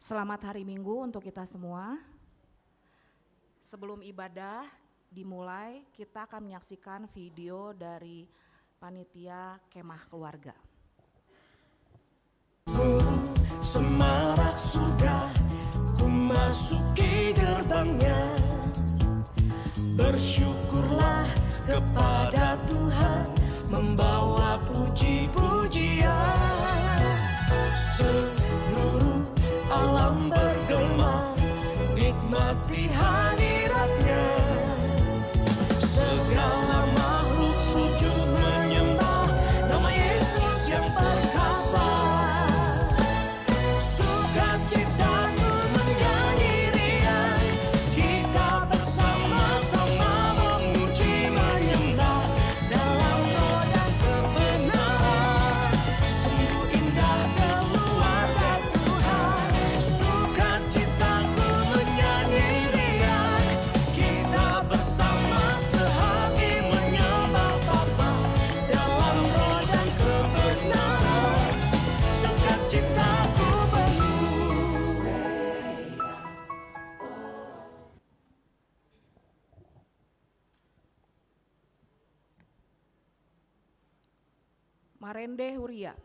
Selamat hari Minggu untuk kita semua. Sebelum ibadah dimulai, kita akan menyaksikan video dari panitia kemah keluarga. Semarak sudah memasuki gerbangnya. Bersyukurlah kepada Tuhan, membawa puji-pujian. Seluruh alam bergema, nikmati hadiratnya. Segala makhluk sujud menyembah nama Yesus yang perkasa. Sukacitaku menyanyi riang, kita bersama-sama memuji menyembah dalam roh dan kebenaran. Sungguh indah keluarga Tuhan. Sukacitaku menyanyi riang, kita bersama sehati menyembah Bapa dalam roh dan kebenaran. Sukacitaku penuh. Marende Huria.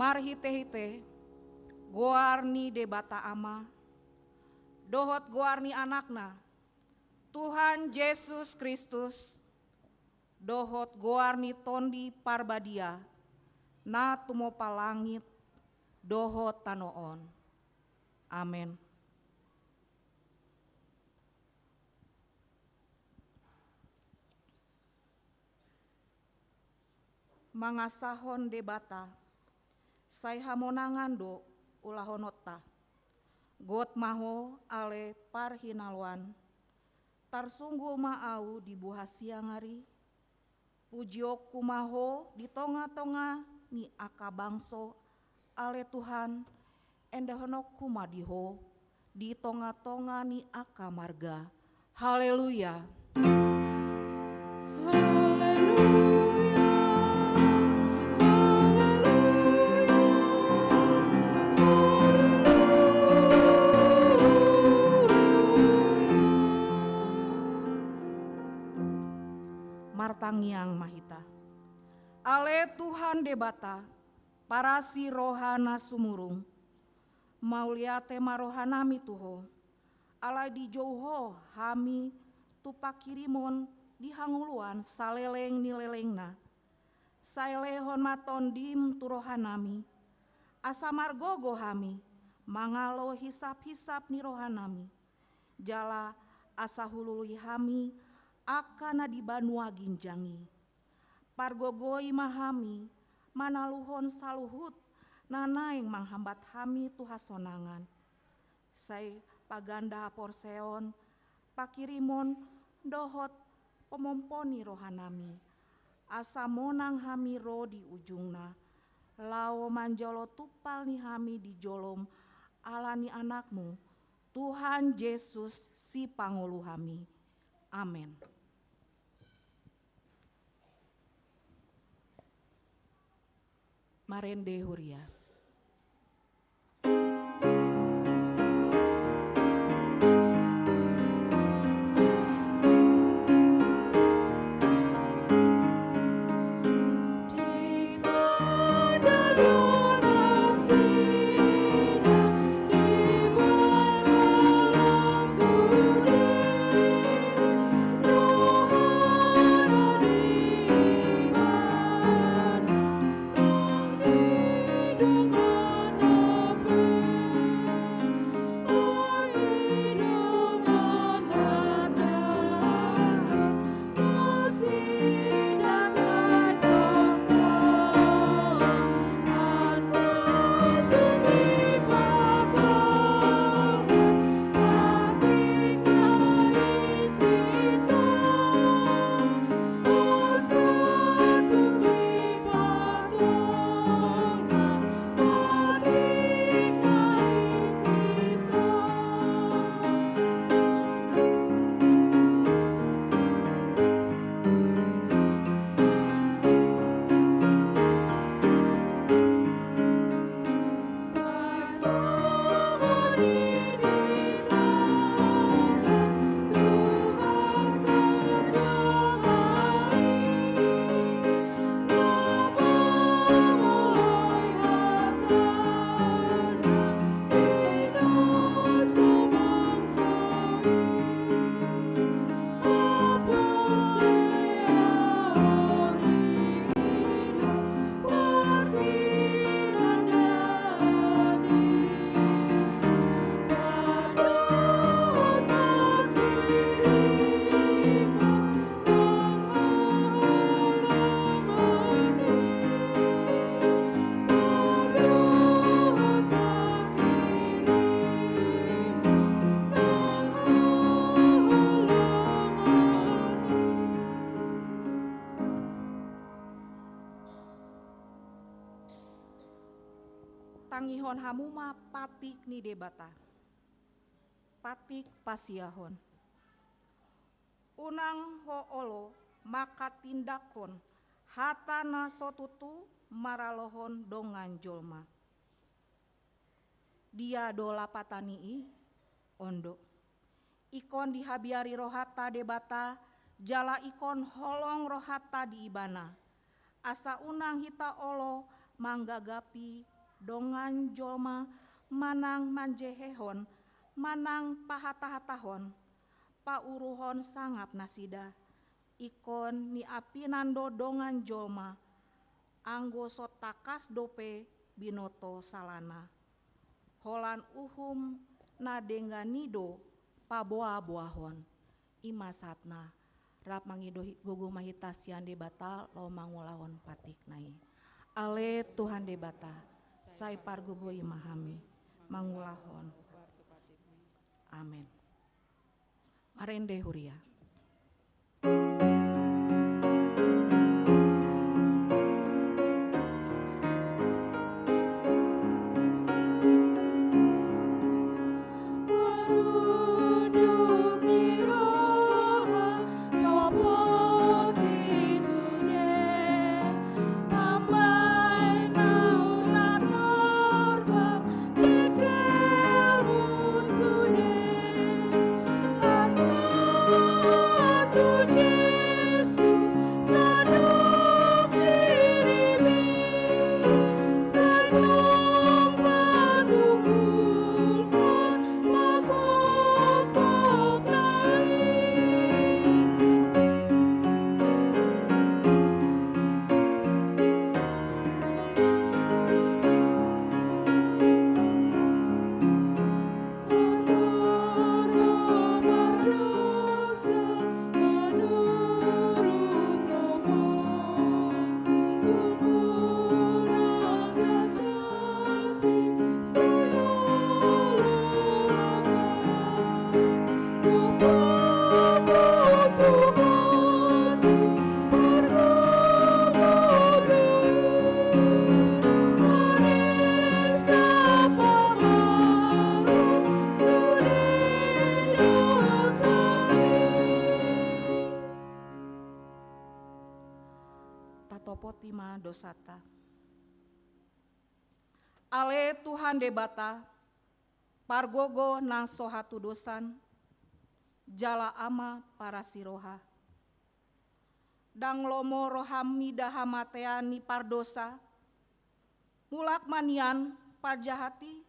Marhite-hite, goarni debata ama, dohot goarni anakna, Tuhan Yesus Kristus, dohot goarni tondi parbadia, na tumopa langit, dohot tanoon. Amin. Mangasahon debata, say hamonangan do ulahonota, got maho ale parhinalwan, tarsunggu maau di buah siangari, pujioku maho di tonga-tonga ni akabangso, ale Tuhan, endahonokku madiho, di tonga-tonga ni akamarga. Haleluya. Martangiang mahita. Ale Tuhan debata, parasi rohana sumurung, mauliate marohanami tuho, ala di jauho hami tupakirimon di hanguluan saleleng nilelengna, saelehon maton dim turohanami, asamargogo hami, mangalo hisap-hisap ni rohanami, jala asa hulului hami akana di banua ginjangi. Pargogoi mahami, manaluhon saluhut, nanaing manghambat hami tuhasonangan. Sai paganda porseon, pakirimon, dohot, pemomponi rohanami. Asa monang hami ro di ujungna, lao manjolo tupal ni hami di jolom, alani anakmu, Tuhan Yesus si pangulu hami. Amin. Marende Huria. Tangihon hamuma patik ni debata, patik pasiahon. Unang hoolo maka tindakon hatana sotutu maralohon dongan jolma. Dia dola patanii ondo. Ikon dihabiari rohata debata, jala ikon holong rohata di ibana. Asa unang hita olo manggagapi dongan jolma manang manjehehon, manang pahata-hatahon, pauruhon sangap nasida, ikon ni apinando dongan jolma, anggo sotakas dope binoto salana. Holan uhum nadenganido paboa-boahon, imasatna rap mangido gugu mahitasian debata lo mangulahon patik nai. Ale Tuhan debata. Sai pargugo imahami mangulahon. Amin. Marende Huria. Oh Ale Tuhan debata, pargogo na sohatu dosan, jala ama para siroha. Dang lomo rohami dahamateani pardosa, mulak manian parjahati,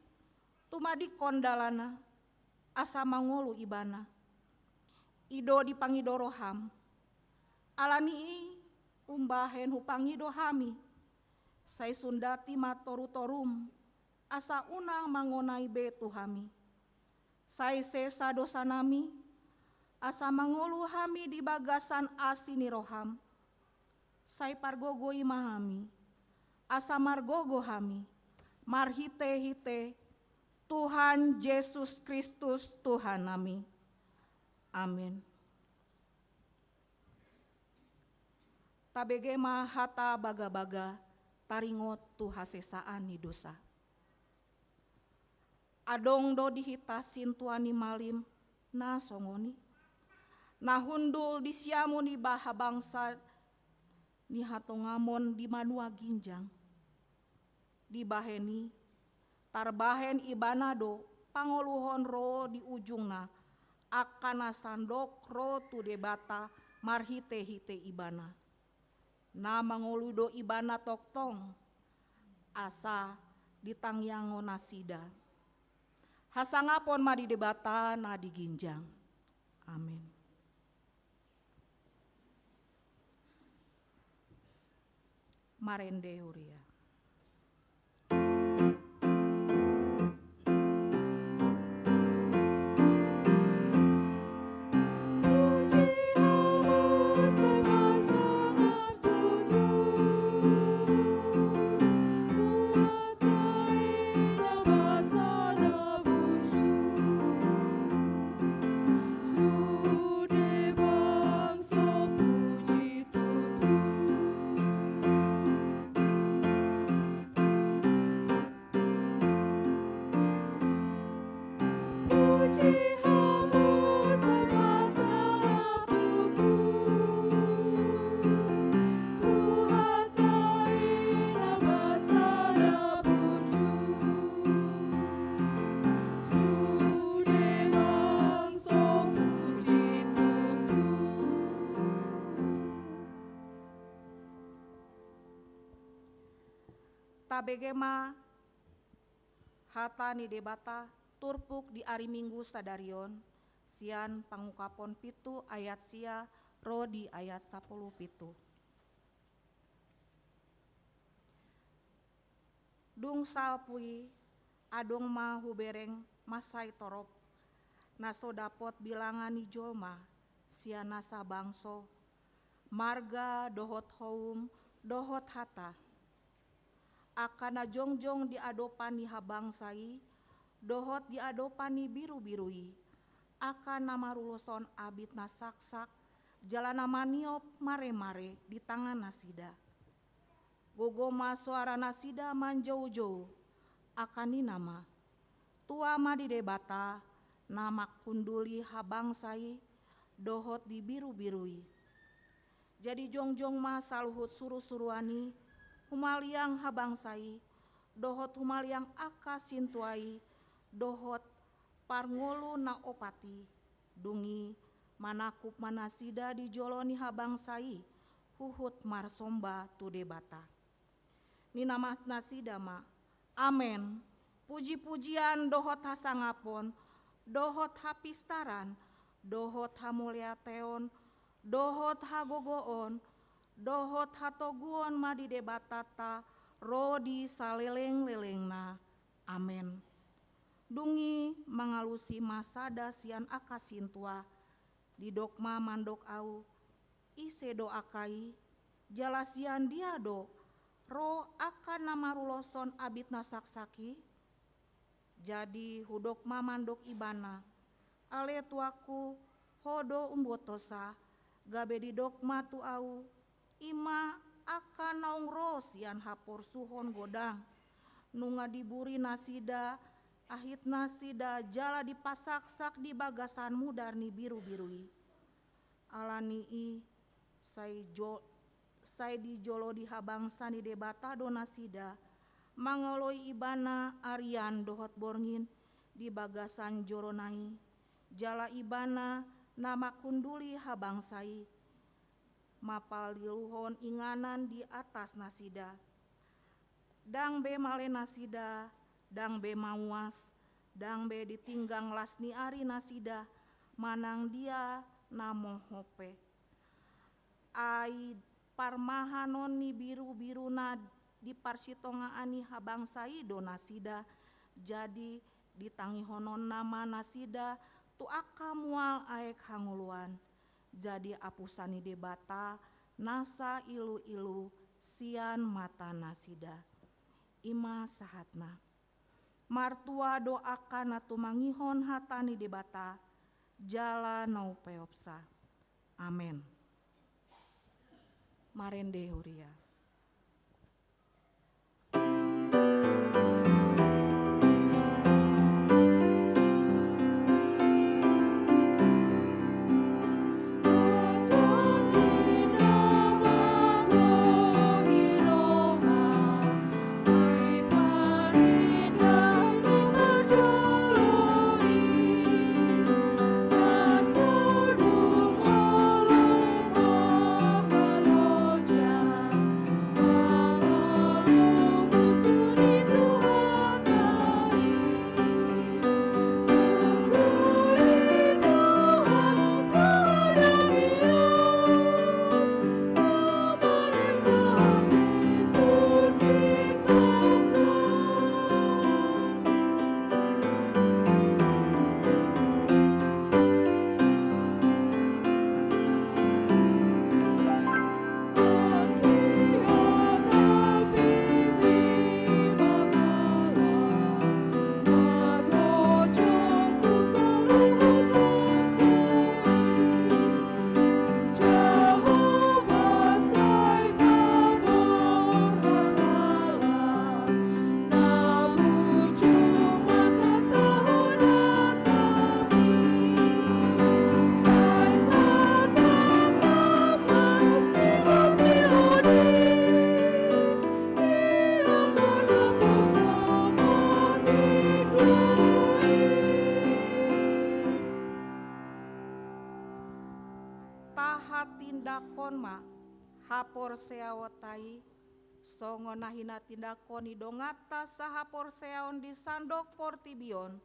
tumadi kondalana, asa mangolu ibana. Ido dipangido roham, alani umbahen hupangido hami, sai sundati matoru-torum, asa unang mangonai betu hami. Sai sesa dosa nami, asa mangolu hami di bagasan asini roham. Sai pargogo imahami, asa margogo hami, marhite-hite, Tuhan Yesus Kristus Tuhan nami. Amin. Tabege hata baga-baga, taringot tu hasesaan ni dosa. Adong do dihitasin tuani malim na songoni. Nahundul disiamu ni baha bangsa ni hatongamon di manua ginjang. Dibaheni, tarbahen ibanado pangoluhon ro di ujungna, akana sandok ro tu debata marhite-hite ibana. Na mangoludo ibana toktong, asa ditangyango nasida. Hasangapon ma di debata na di ginjang. Amin. Marende huria. Tabegema hata ni debata turpuk di ari Minggu sadarion sian pangukapon pitu ayat sia ro di ayat 10 pitu. Dung salpui adong ma hubereng masai torop naso dapot bilangan ni jolma sia nasa bangso marga dohot houm dohot hata. Akana jongjong di adopani habangsai, dohot di adopani biru-birui, akana maruloson abit na sak-sak, jalana maniop mare-mare di tangan nasida. Gogoma suara nasida manjau-jau, akani nama, tua ma di debata, nama kunduli habangsai, dohot di biru-birui. Jadi jongjong ma saluhut suru-suruani, humaliang habangsai, dohot humaliang aka sintuai, dohot parngolu na opati, dungi manakup manasida di joloni habangsai, huhut marsomba tu debata. Ni nama nasida ma, amen, puji-pujian dohot hasangapon, dohot hapistaran, dohot hamuliateon, dohot hagogoon, dohot hatoguon ma di debatata rodi saleleng-lelengna. Amen. Dungi mangalusi masada sian akasintua di dokma mandok au ise do akai jalasian diado ro akan namaruloson abit nasaksaki. Jadi hudok mamandok ibana ale tuaku hodo umbotosa gabe di dokma tu au ima akan naung rosian hapor suhon godang nunga diburi nasida ahit nasida jala dipasaksak di bagasan mudar ni biru-birui alani i sai di jolo di habangsa ni debata do nasida Mangaloi ibana Arian dohot borngin di bagasan joronai. Jala ibana nama kunduli habangsai. Mapal diluhon inganan di atas nasida. Dang be male nasida, dang be mawas, dang be ditinggang lasni ari nasida, manang dia namo hope. Ai parmahanon ni biru-biruna di parsitongaani habangsai do nasida, jadi ditangihonon nama nasida tu aka mual aek hanguluan. Jadi apusani debata nasa ilu-ilu sian mata nasida. Ima sahatna. Martua doakan atu mangihon hatani debata jala nau peopsa. Amin. Marende huria. Tindakon ma hapor seawotai songo nahina tindakon idongata sahapor seaon di sandok portibion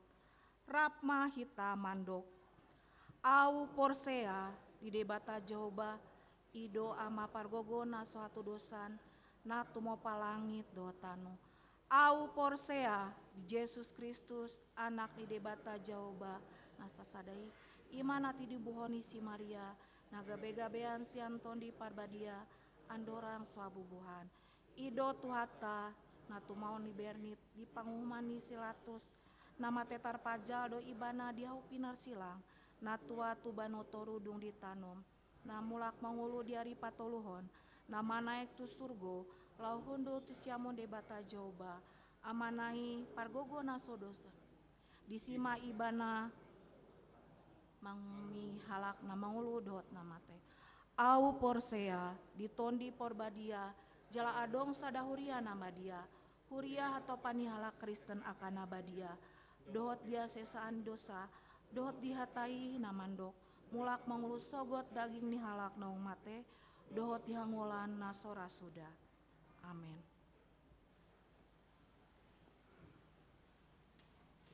rapma hita mandok au porsea di debata Jehoba ido ama pargogona suatu dosan na tumo palangit dotano au porsea di Yesus Kristus anak di debata Jehoba nasa sadai imana ti dibuhoni si Maria naga bega-bean si Anton di parbadia andorang suabubuhan ido tuhata na tumaon ni bernit di pangumuman ni silatus nama tetar pajal do ibana diau pinar silang na tua tubano torudung ditanom na mulak mangulu diari patoluhon nama naik tu surgo lau hundo tu siamon debata Jehoba amanai pargogo na sodosa disima ibana mangmi halak na mangulu dot namate au porsea ditondi porbadia jala adong sadahuria nama dia huria atau pani halak Kristen akan nabadia dohot dia sesaan dosa dohot dihatai namandok mulak mangulu sogot daging ni halak naung mate dohot dihangulan nasora sudah amin.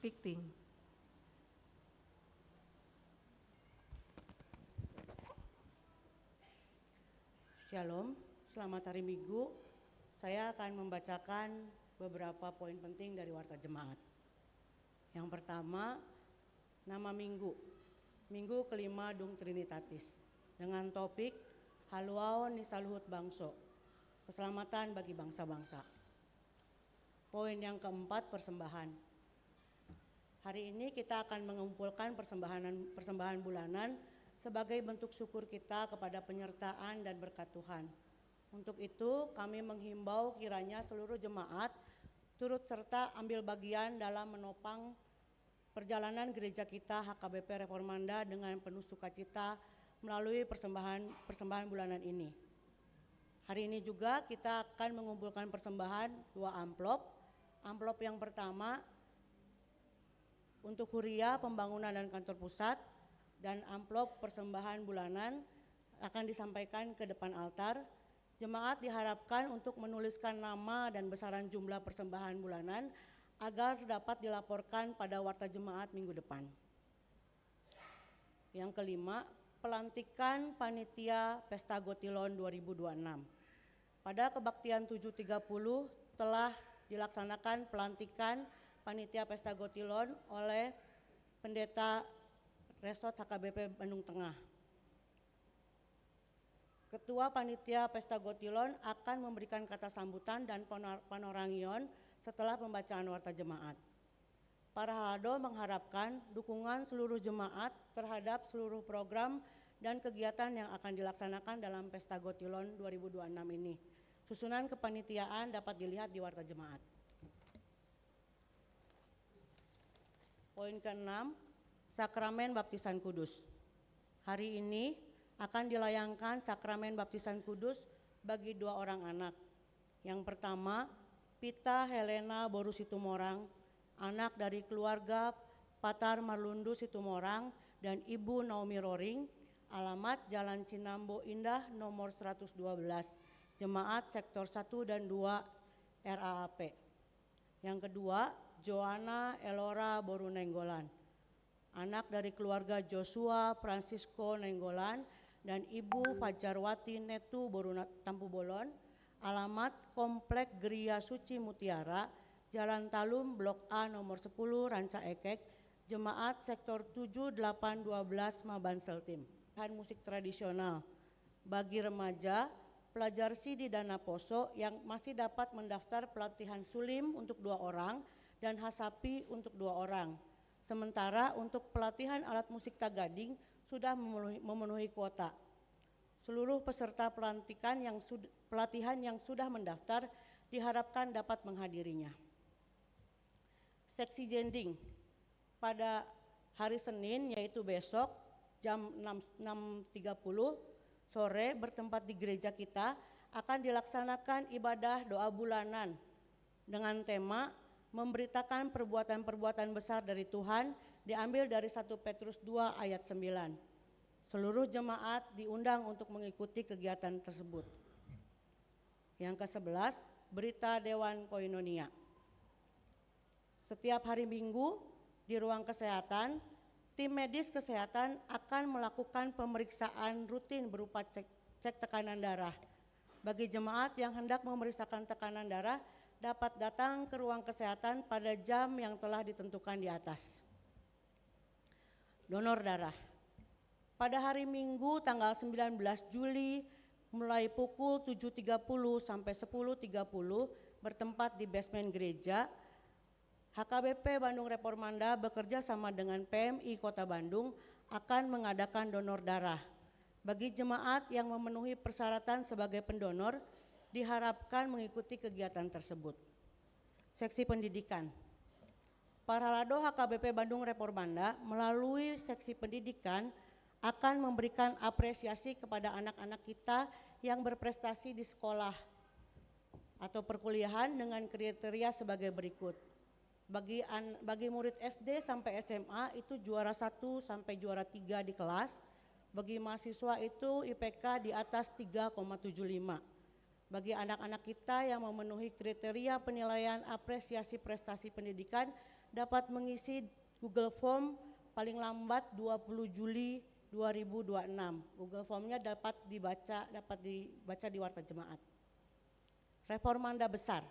Tikting. Shalom, selamat hari Minggu. Saya akan membacakan beberapa poin penting dari Warta Jemaat. Yang pertama, nama Minggu. Minggu kelima Dung Trinitatis. Dengan topik Haluaon ni Saluhut Bangso. Keselamatan bagi bangsa-bangsa. Poin yang keempat, persembahan. Hari ini kita akan mengumpulkan persembahan bulanan sebagai bentuk syukur kita kepada penyertaan dan berkat Tuhan. Untuk itu kami menghimbau kiranya seluruh jemaat turut serta ambil bagian dalam menopang perjalanan gereja kita HKBP Reformanda dengan penuh sukacita melalui persembahan bulanan ini. Hari ini juga kita akan mengumpulkan persembahan 2 amplop Amplop yang pertama untuk Huria Pembangunan dan Kantor Pusat, dan amplop persembahan bulanan akan disampaikan ke depan altar. Jemaat diharapkan untuk menuliskan nama dan besaran jumlah persembahan bulanan agar dapat dilaporkan pada warta jemaat minggu depan. Yang kelima, pelantikan Panitia Pesta Gotilon 2026. Pada kebaktian 7.30 telah dilaksanakan pelantikan Panitia Pesta Gotilon oleh Pendeta Resort HKBP Bandung Tengah. Ketua Panitia Pesta Gotilon akan memberikan kata sambutan dan panorangion setelah pembacaan warta jemaat. Para halado mengharapkan dukungan seluruh jemaat terhadap seluruh program dan kegiatan yang akan dilaksanakan dalam Pesta Gotilon 2026 ini. Susunan kepanitiaan dapat dilihat di warta jemaat. Poin ke-6, Sakramen Baptisan Kudus. Hari ini akan dilayangkan Sakramen Baptisan Kudus bagi 2 orang anak. Yang pertama, Pita Helena Boru Situmorang, anak dari keluarga Patar Marlundu Situmorang dan Ibu Naomi Roring, alamat Jalan Cinambo Indah nomor 112, Jemaat Sektor 1 dan 2 RAAP. Yang kedua, Joanna Elora Boru Nenggolan, anak dari keluarga Joshua Francisco Nenggolan dan Ibu Fajarwati Netu Boru Tampu Bolon, alamat Komplek Geria Suci Mutiara, Jalan Talum Blok A nomor 10 Ranca Ekek, Jemaat Sektor 7, 8, 12 Maban Seltim. Musik tradisional bagi remaja, pelajar Sidi Dana Poso yang masih dapat mendaftar pelatihan sulim untuk 2 orang dan hasapi untuk 2 orang. Sementara untuk pelatihan alat musik tagading sudah memenuhi kuota. Seluruh peserta pelatihan yang sudah mendaftar diharapkan dapat menghadirinya. Seksi jending pada hari Senin yaitu besok jam 6.30 sore bertempat di gereja kita akan dilaksanakan ibadah doa bulanan dengan tema memberitakan perbuatan-perbuatan besar dari Tuhan, diambil dari 1 Petrus 2 ayat 9. Seluruh jemaat diundang untuk mengikuti kegiatan tersebut. Yang ke-11, berita Dewan Koinonia. Setiap hari Minggu di ruang kesehatan, tim medis kesehatan akan melakukan pemeriksaan rutin berupa cek tekanan darah. Bagi jemaat yang hendak memeriksakan tekanan darah, dapat datang ke ruang kesehatan pada jam yang telah ditentukan di atas. Donor darah. Pada hari Minggu tanggal 19 Juli mulai pukul 7.30 sampai 10.30 bertempat di basement gereja, HKBP Bandung Reformanda bekerja sama dengan PMI Kota Bandung akan mengadakan donor darah. Bagi jemaat yang memenuhi persyaratan sebagai pendonor, diharapkan mengikuti kegiatan tersebut. Seksi pendidikan. Para halado HKBP Bandung Reformanda melalui seksi pendidikan akan memberikan apresiasi kepada anak-anak kita yang berprestasi di sekolah atau perkuliahan dengan kriteria sebagai berikut. Bagi murid SD sampai SMA itu juara 1 sampai juara 3 di kelas. Bagi mahasiswa itu IPK di atas 3,75. Bagi anak-anak kita yang memenuhi kriteria penilaian apresiasi prestasi pendidikan dapat mengisi Google Form paling lambat 20 Juli 2026. Google Formnya dapat dibaca di warta jemaat. Reformanda besar.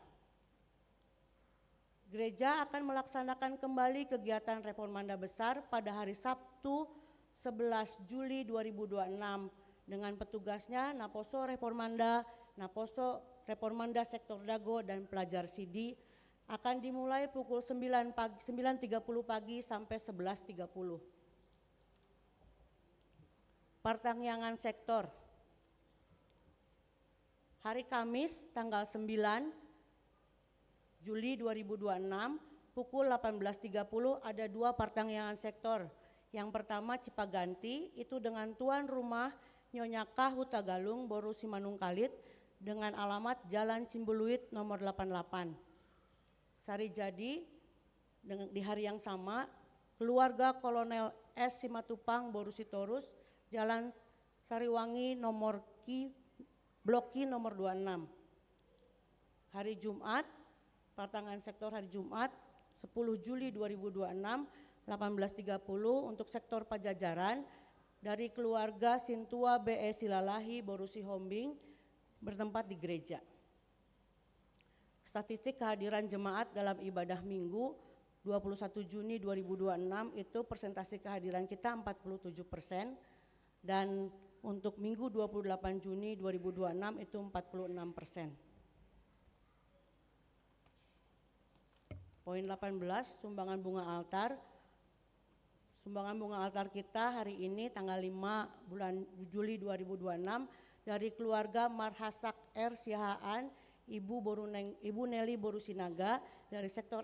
Gereja akan melaksanakan kembali kegiatan Reformanda besar pada hari Sabtu 11 Juli 2026 dengan petugasnya Naposo Reformanda, Naposo Reformanda Sektor Dago dan pelajar Sidi akan dimulai pukul 9.30 pagi sampai 11.30. Pertangyangan sektor. Hari Kamis tanggal 9 Juli 2026 pukul 18.30 ada 2 pertangyangan sektor. Yang pertama Cipaganti itu dengan tuan rumah Nyonya Kah Hutagalung Boru Simanung Kalit dengan alamat Jalan Cimbuluit nomor 88. Sarijadi di hari yang sama, keluarga Kolonel S. Simatupang Borusitorus, Jalan Sariwangi Blok Ki nomor 26. Hari Jumat, pertengahan sektor hari Jumat 10 Juli 2026, 18.30 untuk sektor Pajajaran dari keluarga Sintua B.E. Silalahi Borusi Hombing bertempat di gereja. Statistik kehadiran jemaat dalam ibadah minggu 21 Juni 2026 itu persentase kehadiran kita 47% dan untuk minggu 28 Juni 2026 itu 46%. Poin 18, sumbangan bunga altar. Sumbangan bunga altar kita hari ini tanggal 5 bulan Juli 2026 dari keluarga Marhasak R. Sihaan, Ibu Nelly Borusinaga dari sektor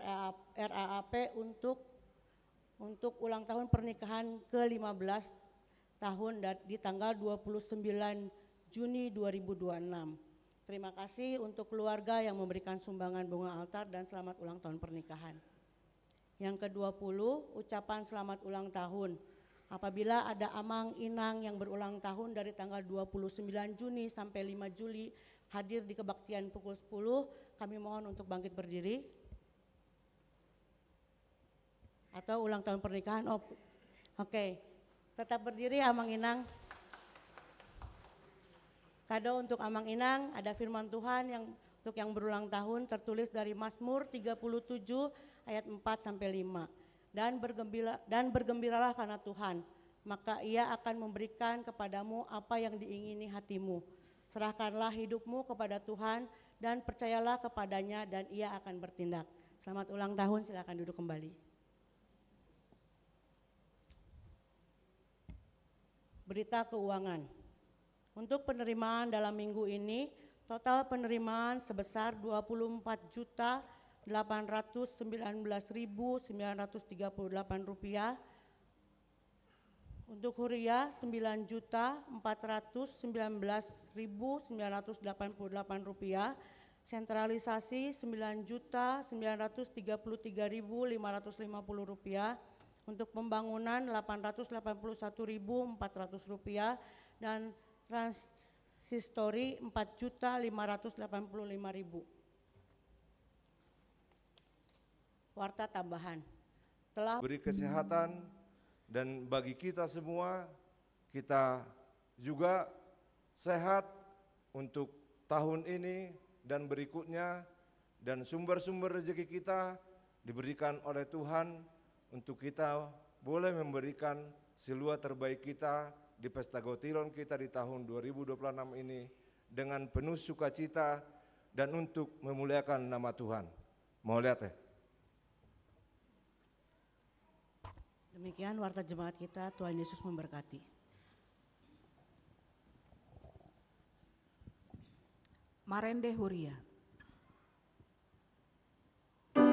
RAAP untuk ulang tahun pernikahan ke-15 tahun di tanggal 29 Juni 2026. Terima kasih untuk keluarga yang memberikan sumbangan bunga altar dan selamat ulang tahun pernikahan. Yang ke-20, ucapan selamat ulang tahun. Apabila ada amang inang yang berulang tahun dari tanggal 29 Juni sampai 5 Juli hadir di kebaktian pukul 10, kami mohon untuk bangkit berdiri. Atau ulang tahun pernikahan, oke. Tetap berdiri amang inang. Kado untuk amang inang, ada firman Tuhan untuk yang berulang tahun tertulis dari Mazmur 37 ayat 4 sampai 5. Dan bergembiralah karena Tuhan, maka Ia akan memberikan kepadamu apa yang diingini hatimu. Serahkanlah hidupmu kepada Tuhan dan percayalah kepadanya dan Ia akan bertindak. Selamat ulang tahun, silakan duduk kembali. Berita keuangan. Untuk penerimaan dalam minggu ini, total penerimaan sebesar 24.819.938 rupiah. Untuk huriah 9.419.988 rupiah, sentralisasi 9.933.550 rupiah, untuk pembangunan 881.400 rupiah dan transistori 4.585.000. Warta tambahan. Telah beri kesehatan dan bagi kita semua, kita juga sehat untuk tahun ini dan berikutnya, dan sumber-sumber rezeki kita diberikan oleh Tuhan untuk kita boleh memberikan seluas terbaik kita di pesta Gautilon kita di tahun 2026 ini dengan penuh sukacita dan untuk memuliakan nama Tuhan. Mau lihat ya? Demikian warta jemaat kita, Tuhan Yesus memberkati. Marende Huria. Oh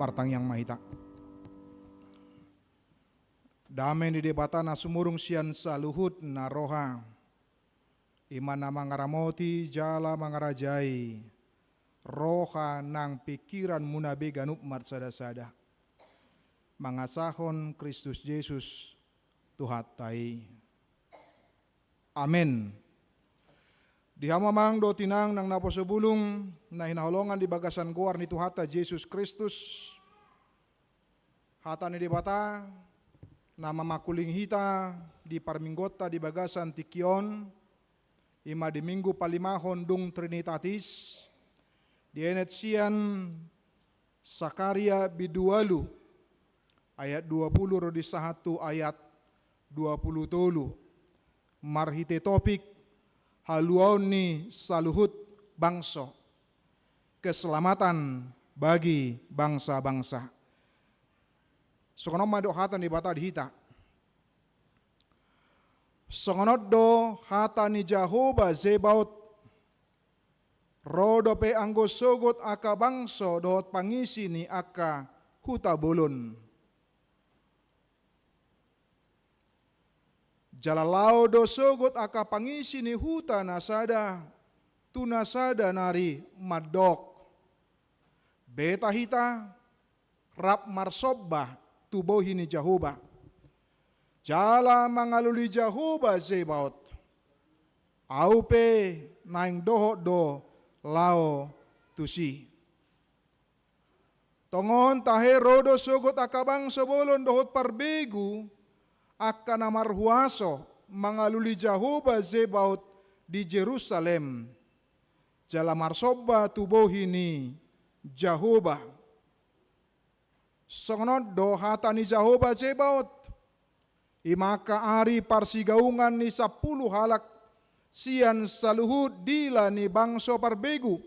partang yang mahita. Damai di debatana sumurung sian saluhut na roha. Imana mangaramoti jala mangarajai. Roha nang pikiran munabe ganup mat sada-sada. Mangasahon Kristus Yesus tuhatai. Amin. Di hamamang do tinang nang naposebulung na hinaholongan di bagasan goar ni Tuhata Yesus Kristus. Hata ni debata nama makuling hita di parminggota di bagasan tikion. Ima di minggu palimahon dung Trinitatis. Di enet sian Sakaria bidualu ayat 20 rodi 1 ayat 20 tolu. Marhite topik haluaun ni saluhut bangsa, keselamatan bagi bangsa-bangsa. Songonot mado hata ni bata dihita. Songonot do hata ni Jehovah Zebaot, rodo pe anggo sogot aka bangsa dohot pangisi ni aka huta bolon. Jalalau do sogot aka pangisi ni huta nasada, tu nasada nari madok. Beta hita, rap marsobah, tubohi ni Jehovah. Jala mangaluli Jehovah Zebaot. Aupe naing dohot do lao tusi. Tongon tahe rodo sogot aka bangsa bolon dohot parbegu, akan amarhuaso mangaluli Jehovah Zebaot di Jerusalem. Jala marsoba tubohi ni Jehovah. Songonot do hata ni Jehovah Zebaot. Imaka ari parsigaungan ni 10 halak sian saluhut dila ni bangso parbegu.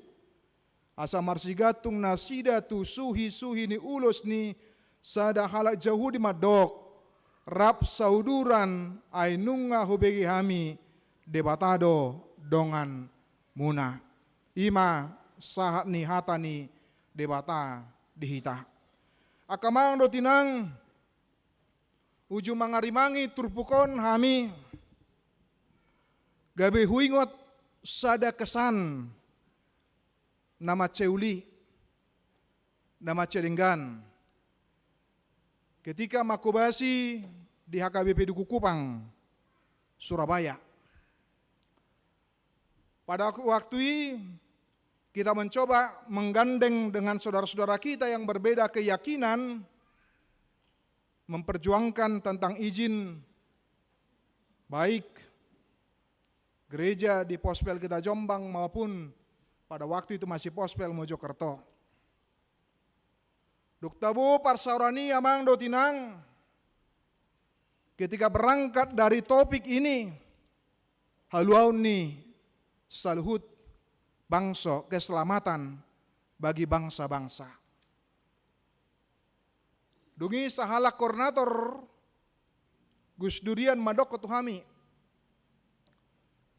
Asa marsigatung nasida tu suhi-suhi ni ulos ni sada halak jauh di madok. Rap sauduran ay nunga hubegi hami debatado dongan muna. Ima sahat ni hata ni debata dihita. Akamang do tinang uju mangarimangi turpukon hami gabe huingot sada kesan nama ceuli nama celinggan. Ketika makubasi di HKBP Duku Kupang, Surabaya. Pada waktu itu kita mencoba menggandeng dengan saudara-saudara kita yang berbeda keyakinan, memperjuangkan tentang izin baik gereja di Pospel kita Jombang maupun pada waktu itu masih Pospel Mojokerto. Duktabu parsaurani amang do tinang, ketika berangkat dari topik ini, haluaun ni saluhut bangsa keselamatan bagi bangsa-bangsa. Dungi sahalak koordinator Gus Durian Madok Ketuhami,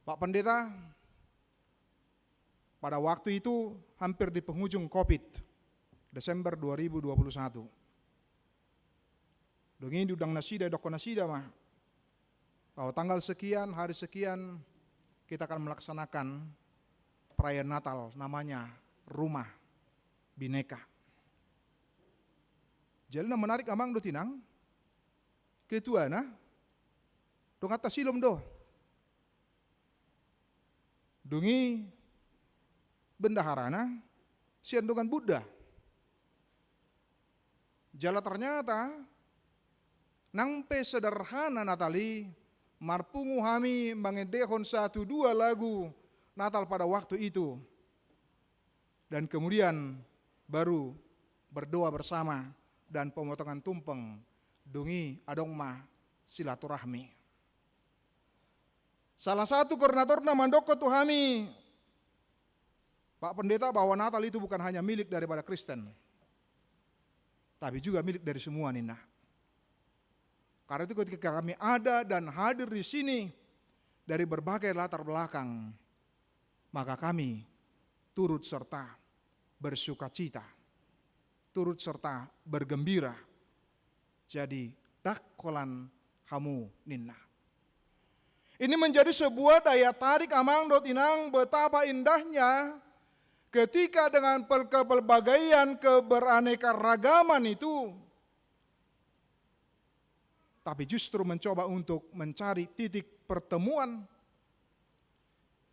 Pak Pendeta, pada waktu itu hampir di penghujung COVID, Desember 2021. Dungi diundang nasida, doko nasida mah. Bahwa tanggal sekian, hari sekian, kita akan melaksanakan perayaan Natal namanya Rumah Bineka. Jadi menarik amang do tinang, ketua na, dong atas silom do. Dungi bendaharana, sian dengan Buddha. Jala ternyata nangpe sederhana Natali marpungu hami mangedehon 1-2 lagu Natal pada waktu itu. Dan kemudian baru berdoa bersama dan pemotongan tumpeng dungi adong mah silaturahmi. Salah satu koordinator namandoko tuh hami Pak Pendeta bahwa Natal itu bukan hanya milik daripada Kristen, tapi juga milik dari semua Nina. Karena itu ketika kami ada dan hadir di sini dari berbagai latar belakang, maka kami turut serta bersukacita turut serta bergembira. Jadi dakkolan hamu ninna. Ini menjadi sebuah daya tarik amang dot inang, betapa indahnya ketika dengan pelbagaian keberaneka-ragaman itu, tapi justru mencoba untuk mencari titik pertemuan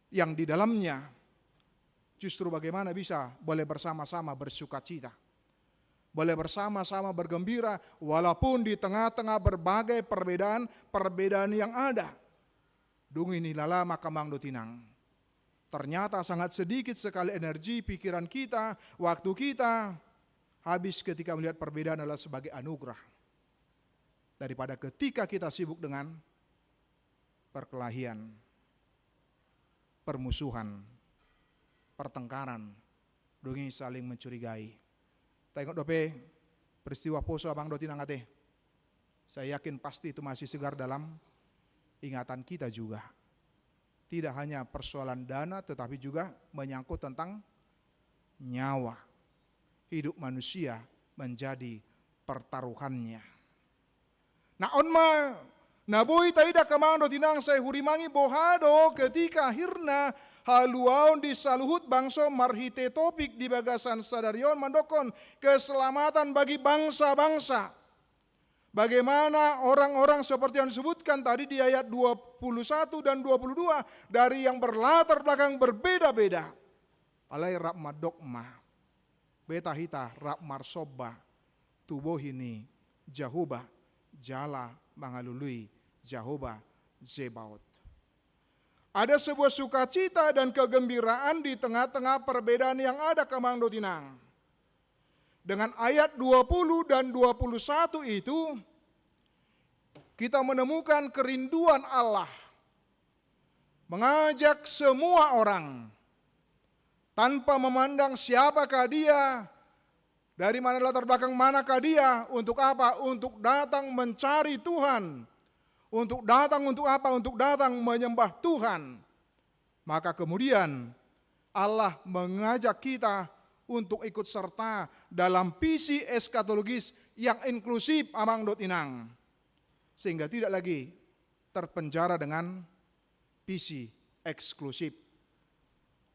yang di dalamnya justru bagaimana bisa boleh bersama-sama bersuka cita, boleh bersama-sama bergembira walaupun di tengah-tengah berbagai perbedaan yang ada. Dung ini lala makamang dotinang. Ternyata sangat sedikit sekali energi pikiran kita, waktu kita habis ketika melihat perbedaan adalah sebagai anugerah. Daripada ketika kita sibuk dengan perkelahian, permusuhan, pertengkaran, dungi saling mencurigai. Tengok dope peristiwa poso abang dotinang ate. Saya yakin pasti itu masih segar dalam ingatan kita juga. Tidak hanya persoalan dana tetapi juga menyangkut tentang nyawa. Hidup manusia menjadi pertaruhannya. Nah onma naboy taida kamando tinang saya hurimangi bohado ketika akhirnya haluaon di saluhut bangso marhite topik di bagasan sadarion mandokon keselamatan bagi bangsa-bangsa. Bagaimana orang-orang seperti yang disebutkan tadi di ayat 21 dan 22 dari yang berlatar belakang berbeda-beda. Alai Rab Madokma, Beta Hita Rab Marsoba, Tubohini, Jahuba, Jala Mangalului, Jahoba, Zebaot. Ada sebuah sukacita dan kegembiraan di tengah-tengah perbedaan yang ada Kamang Dotinang. Dengan ayat 20 dan 21 itu, kita menemukan kerinduan Allah mengajak semua orang tanpa memandang siapakah dia, dari mana latar belakang manakah dia, untuk apa? Untuk datang mencari Tuhan. Untuk datang untuk apa? Untuk datang menyembah Tuhan. Maka kemudian Allah mengajak kita untuk ikut serta dalam visi eskatologis yang inklusif amang dot inang. Sehingga tidak lagi terpenjara dengan visi eksklusif.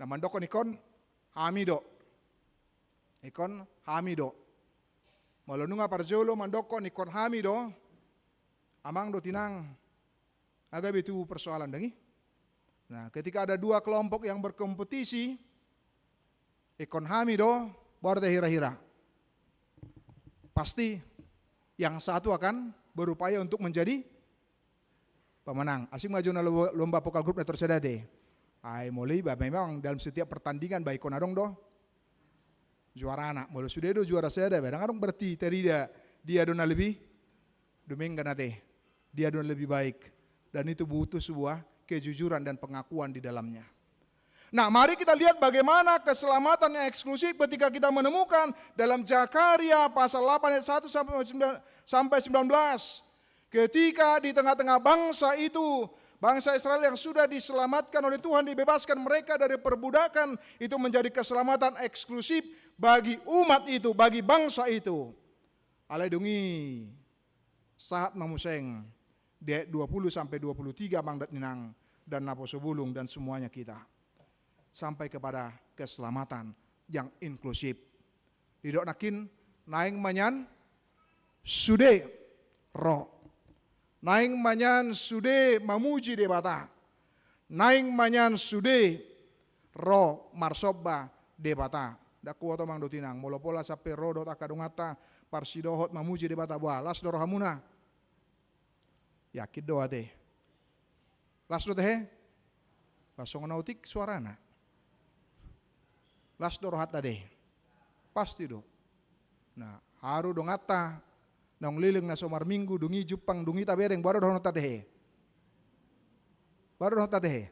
Nah mandokon ikon hamido. Ikon hamido. Malonunga parjolo mandokon ikon hamido. Amang dot inang. Agak itu persoalan dengi. Nah ketika ada dua kelompok yang berkompetisi, ikon hamido, baru hira-hira. Pasti yang satu akan berupaya untuk menjadi pemenang. Asing maju na lomba pokal grup na tersedade. Ay mulai memang dalam setiap pertandingan baik konadong do juara anak. Mulu sudah do juara saya ada. Kadang berarti dia dona lebih duming ganate. Dia dona lebih baik dan itu butuh sebuah kejujuran dan pengakuan di dalamnya. Nah mari kita lihat bagaimana keselamatan yang eksklusif ketika kita menemukan dalam Zakaria pasal 8 ayat 1 sampai 19. Ketika di tengah-tengah bangsa itu, bangsa Israel yang sudah diselamatkan oleh Tuhan, dibebaskan mereka dari perbudakan, itu menjadi keselamatan eksklusif bagi umat itu, bagi bangsa itu. Alai dungi saat mamuseng di ayat 20 sampai 23 mangdat ninang dan naposo bulung dan semuanya kita. Sampai kepada keselamatan yang inklusif. Didok nakin naing manyan sude roh. Naing manyan sude mamuji debata. Naing manyan sude roh marsobba debata. Daku atau mang dotinang molopola sape roh dot akadungata parsidohot mamuji debata buah las doro hamuna. Yakid doa deh. Las dot he. Pasong nautik suarana. Las dorohat tadi, pasti do. Nah, haru dong ata, nong liling na somar minggu, dungi Jepang, dungi tabereng, baru dong tatehe. Baru dong tatehe.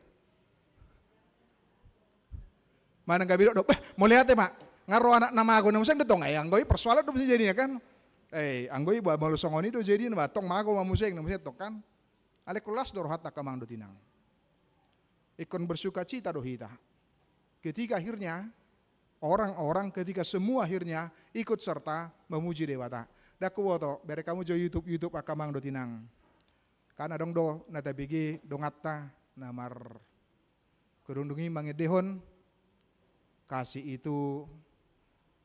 Mana nggak bilang, mau lihat ya mak, ngaruh anak nama aku, namun saya detong ayang, anggoy persoalan tuh bisa jadinya kan. Anggoy balu songoni tuh jadi, batong mago mamuseng, namun saya kan. Ale kelas dorohat tak kamang do tinang. Ikon bersuka cita do hita. Ketika akhirnya orang-orang ketika semua akhirnya ikut serta memuji Dewata. Daku woto, bere kamu jo YouTube akamang do tinang. Karena dong do nata bigi dongatta namar kerundungi mangedehon kasih itu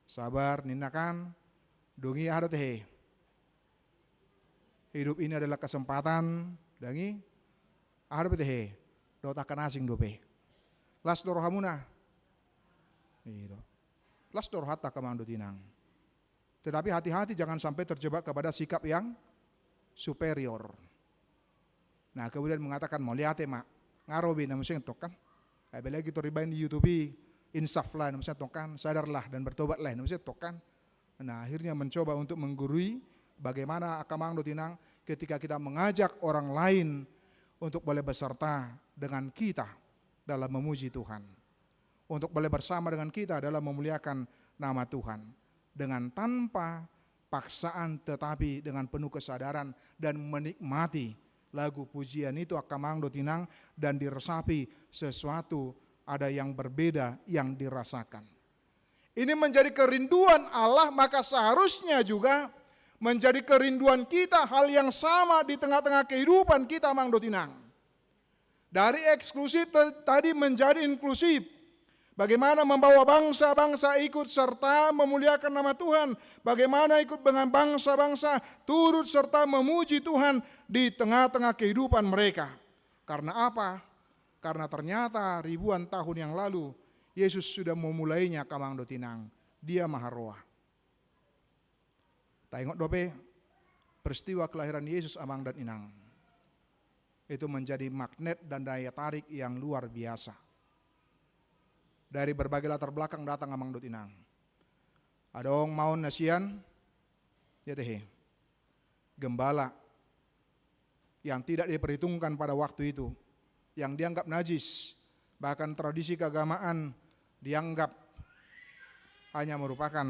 sabar ninakan dongi ada teh. Hidup ini adalah kesempatan dangi ada teh. Do takkan asing dope. Las dorohamuna. Gitu. Las dorhata kamando tinang. Tetapi hati-hati jangan sampai terjebak kepada sikap yang superior. Nah kemudian mengatakan mau lihat mak ngarobi namanya entok kan. Kayak lagi toribain di YouTube insaf lah namanya entok kan, sadarlah dan bertobatlah namanya entok kan. Nah akhirnya mencoba untuk menggurui bagaimana akamang tinang ketika kita mengajak orang lain untuk boleh beserta dengan kita dalam memuji Tuhan. Untuk boleh bersama dengan kita dalam memuliakan nama Tuhan. Dengan tanpa paksaan tetapi dengan penuh kesadaran dan menikmati lagu pujian itu akamang do tinang dan diresapi sesuatu ada yang berbeda yang dirasakan. Ini menjadi kerinduan Allah, maka seharusnya juga menjadi kerinduan kita hal yang sama di tengah-tengah kehidupan kita mang do tinang. Dari eksklusif tadi menjadi inklusif. Bagaimana membawa bangsa-bangsa ikut serta memuliakan nama Tuhan. Bagaimana ikut dengan bangsa-bangsa turut serta memuji Tuhan di tengah-tengah kehidupan mereka. Karena apa? Karena ternyata ribuan tahun yang lalu Yesus sudah memulainya kamang do tinang. Dia maharoa. Tengok dope peristiwa kelahiran Yesus amang dan inang. Itu menjadi magnet dan daya tarik yang luar biasa. Dari berbagai latar belakang datang amang do tinang. Adong maun nasian, ya teh, gembala yang tidak diperhitungkan pada waktu itu, yang dianggap najis, bahkan tradisi keagamaan dianggap hanya merupakan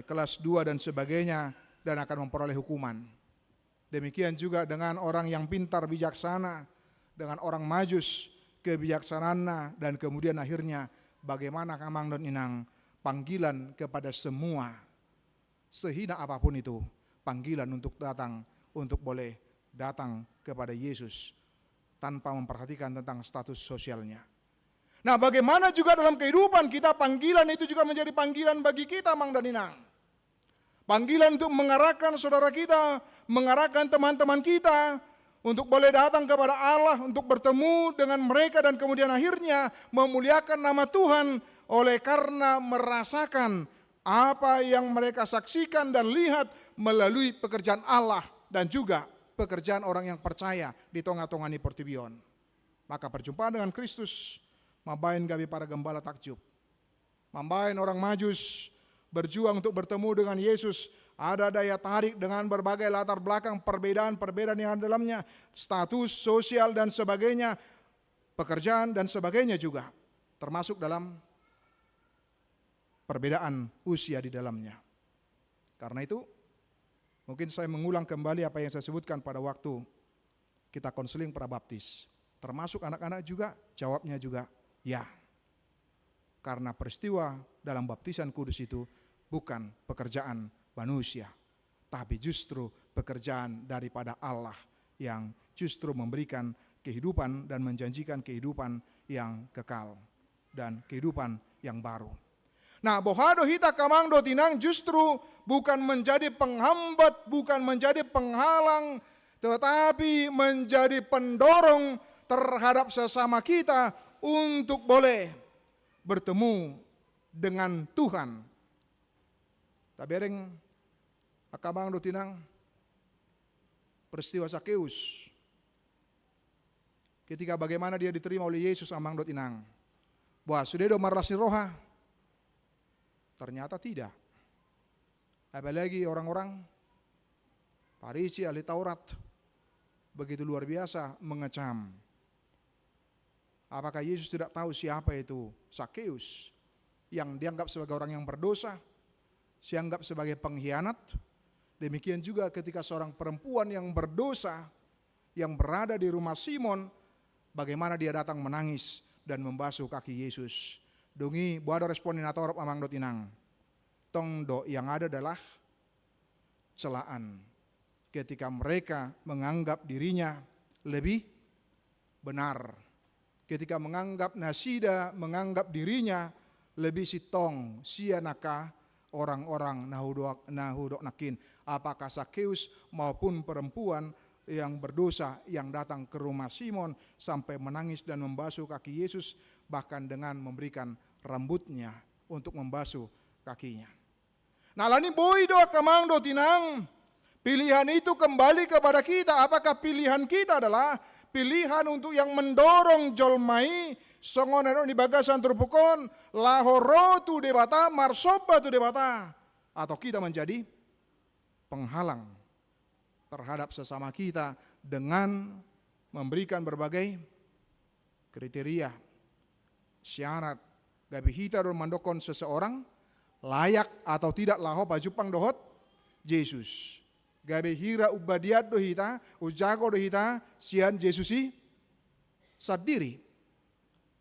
kelas 2 dan sebagainya dan akan memperoleh hukuman. Demikian juga dengan orang yang pintar bijaksana, dengan orang majus kebijaksanaannya dan kemudian akhirnya bagaimana kamang dan inang panggilan kepada semua sehina apapun itu, panggilan untuk datang, untuk boleh datang kepada Yesus tanpa memperhatikan tentang status sosialnya. Nah bagaimana juga dalam kehidupan kita panggilan itu juga menjadi panggilan bagi kita mang dan inang. Panggilan untuk mengarahkan saudara kita, mengarahkan teman-teman kita untuk boleh datang kepada Allah, untuk bertemu dengan mereka dan kemudian akhirnya memuliakan nama Tuhan oleh karena merasakan apa yang mereka saksikan dan lihat melalui pekerjaan Allah dan juga pekerjaan orang yang percaya di tengah-tengah ni pertibion. Maka perjumpaan dengan Kristus mambain kami para gembala takjub. Mambain orang majus berjuang untuk bertemu dengan Yesus. Ada daya tarik dengan berbagai latar belakang, perbedaan-perbedaan yang ada dalamnya, status sosial dan sebagainya, pekerjaan dan sebagainya juga, termasuk dalam perbedaan usia di dalamnya. Karena itu, mungkin saya mengulang kembali apa yang saya sebutkan pada waktu kita konseling prabaptis. Termasuk anak-anak juga, jawabnya juga ya. Karena peristiwa dalam baptisan kudus itu bukan pekerjaan manusia, tapi justru pekerjaan daripada Allah yang justru memberikan kehidupan dan menjanjikan kehidupan yang kekal dan kehidupan yang baru. Nah, bohado hita kamang do tinang justru bukan menjadi penghambat, bukan menjadi penghalang, tetapi menjadi pendorong terhadap sesama kita untuk boleh bertemu dengan Tuhan. Tabereng akamang do tinang peristiwa Sakeus. Ketika bagaimana dia diterima oleh Yesus amang do tinang. Wah, sudah do marasi roha. Ternyata tidak. Apalagi orang-orang Farisi ahli Taurat begitu luar biasa mengecam. Apakah Yesus tidak tahu siapa itu Sakeus yang dianggap sebagai orang yang berdosa, dianggap sebagai pengkhianat? Demikian juga ketika seorang perempuan yang berdosa yang berada di rumah Simon, bagaimana dia datang menangis dan membasuh kaki Yesus. Dungi buado responin atorop amang do tinang. Tong do yang ada adalah celaan. Ketika mereka menganggap dirinya lebih benar. Ketika menganggap nasida, menganggap dirinya lebih sitong, sianaka orang-orang nahudok nakin. Apakah Sakeus maupun perempuan yang berdosa yang datang ke rumah Simon sampai menangis dan membasuh kaki Yesus, bahkan dengan memberikan rambutnya untuk membasuh kakinya. Nah lani boy do kamang do tinang. Pilihan itu kembali kepada kita. Apakah pilihan kita adalah pilihan untuk yang mendorong jolmai songonan di bagasan terpukon lahoro tu debata marsoba tu debata, atau kita menjadi penghalang terhadap sesama kita dengan memberikan berbagai kriteria syarat gabi hita dan mandokon seseorang layak atau tidak laho pajupang dohot Yesus. Gabe hira ubadiat do hita, ujago do hita, sian Yesusi sadiri.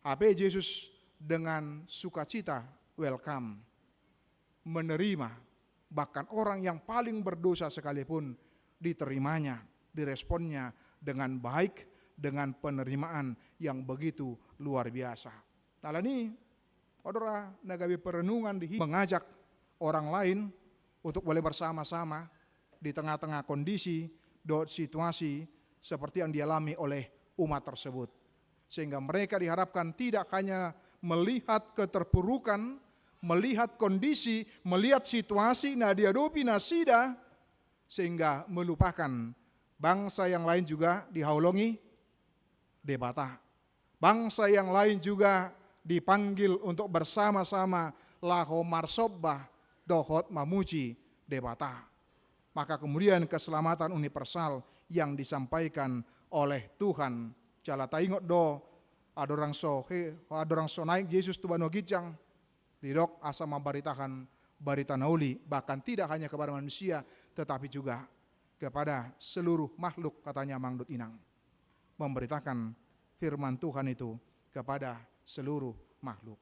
Ape Yesus dengan sukacita welcome, menerima, bahkan orang yang paling berdosa sekalipun diterimanya, diresponnya dengan baik, dengan penerimaan yang begitu luar biasa. Nah ini, saudara, nagabi perenungan mengajak orang lain untuk boleh bersama-sama di tengah-tengah kondisi, situasi seperti yang dialami oleh umat tersebut. Sehingga mereka diharapkan tidak hanya melihat keterpurukan, melihat kondisi, melihat situasi, dihadapi nasida, sehingga melupakan bangsa yang lain juga dihaulongi debata. Bangsa yang lain juga dipanggil untuk bersama-sama laho marsobah dohot mamuji debata. Maka kemudian keselamatan universal yang disampaikan oleh Tuhan. Jala taingot do adorang so naik Yesus tu bano gijang. Tidok asa memberitakan berita nauli, bahkan tidak hanya kepada manusia tetapi juga kepada seluruh makhluk, katanya Mangdut Inang. Memberitakan firman Tuhan itu kepada seluruh makhluk.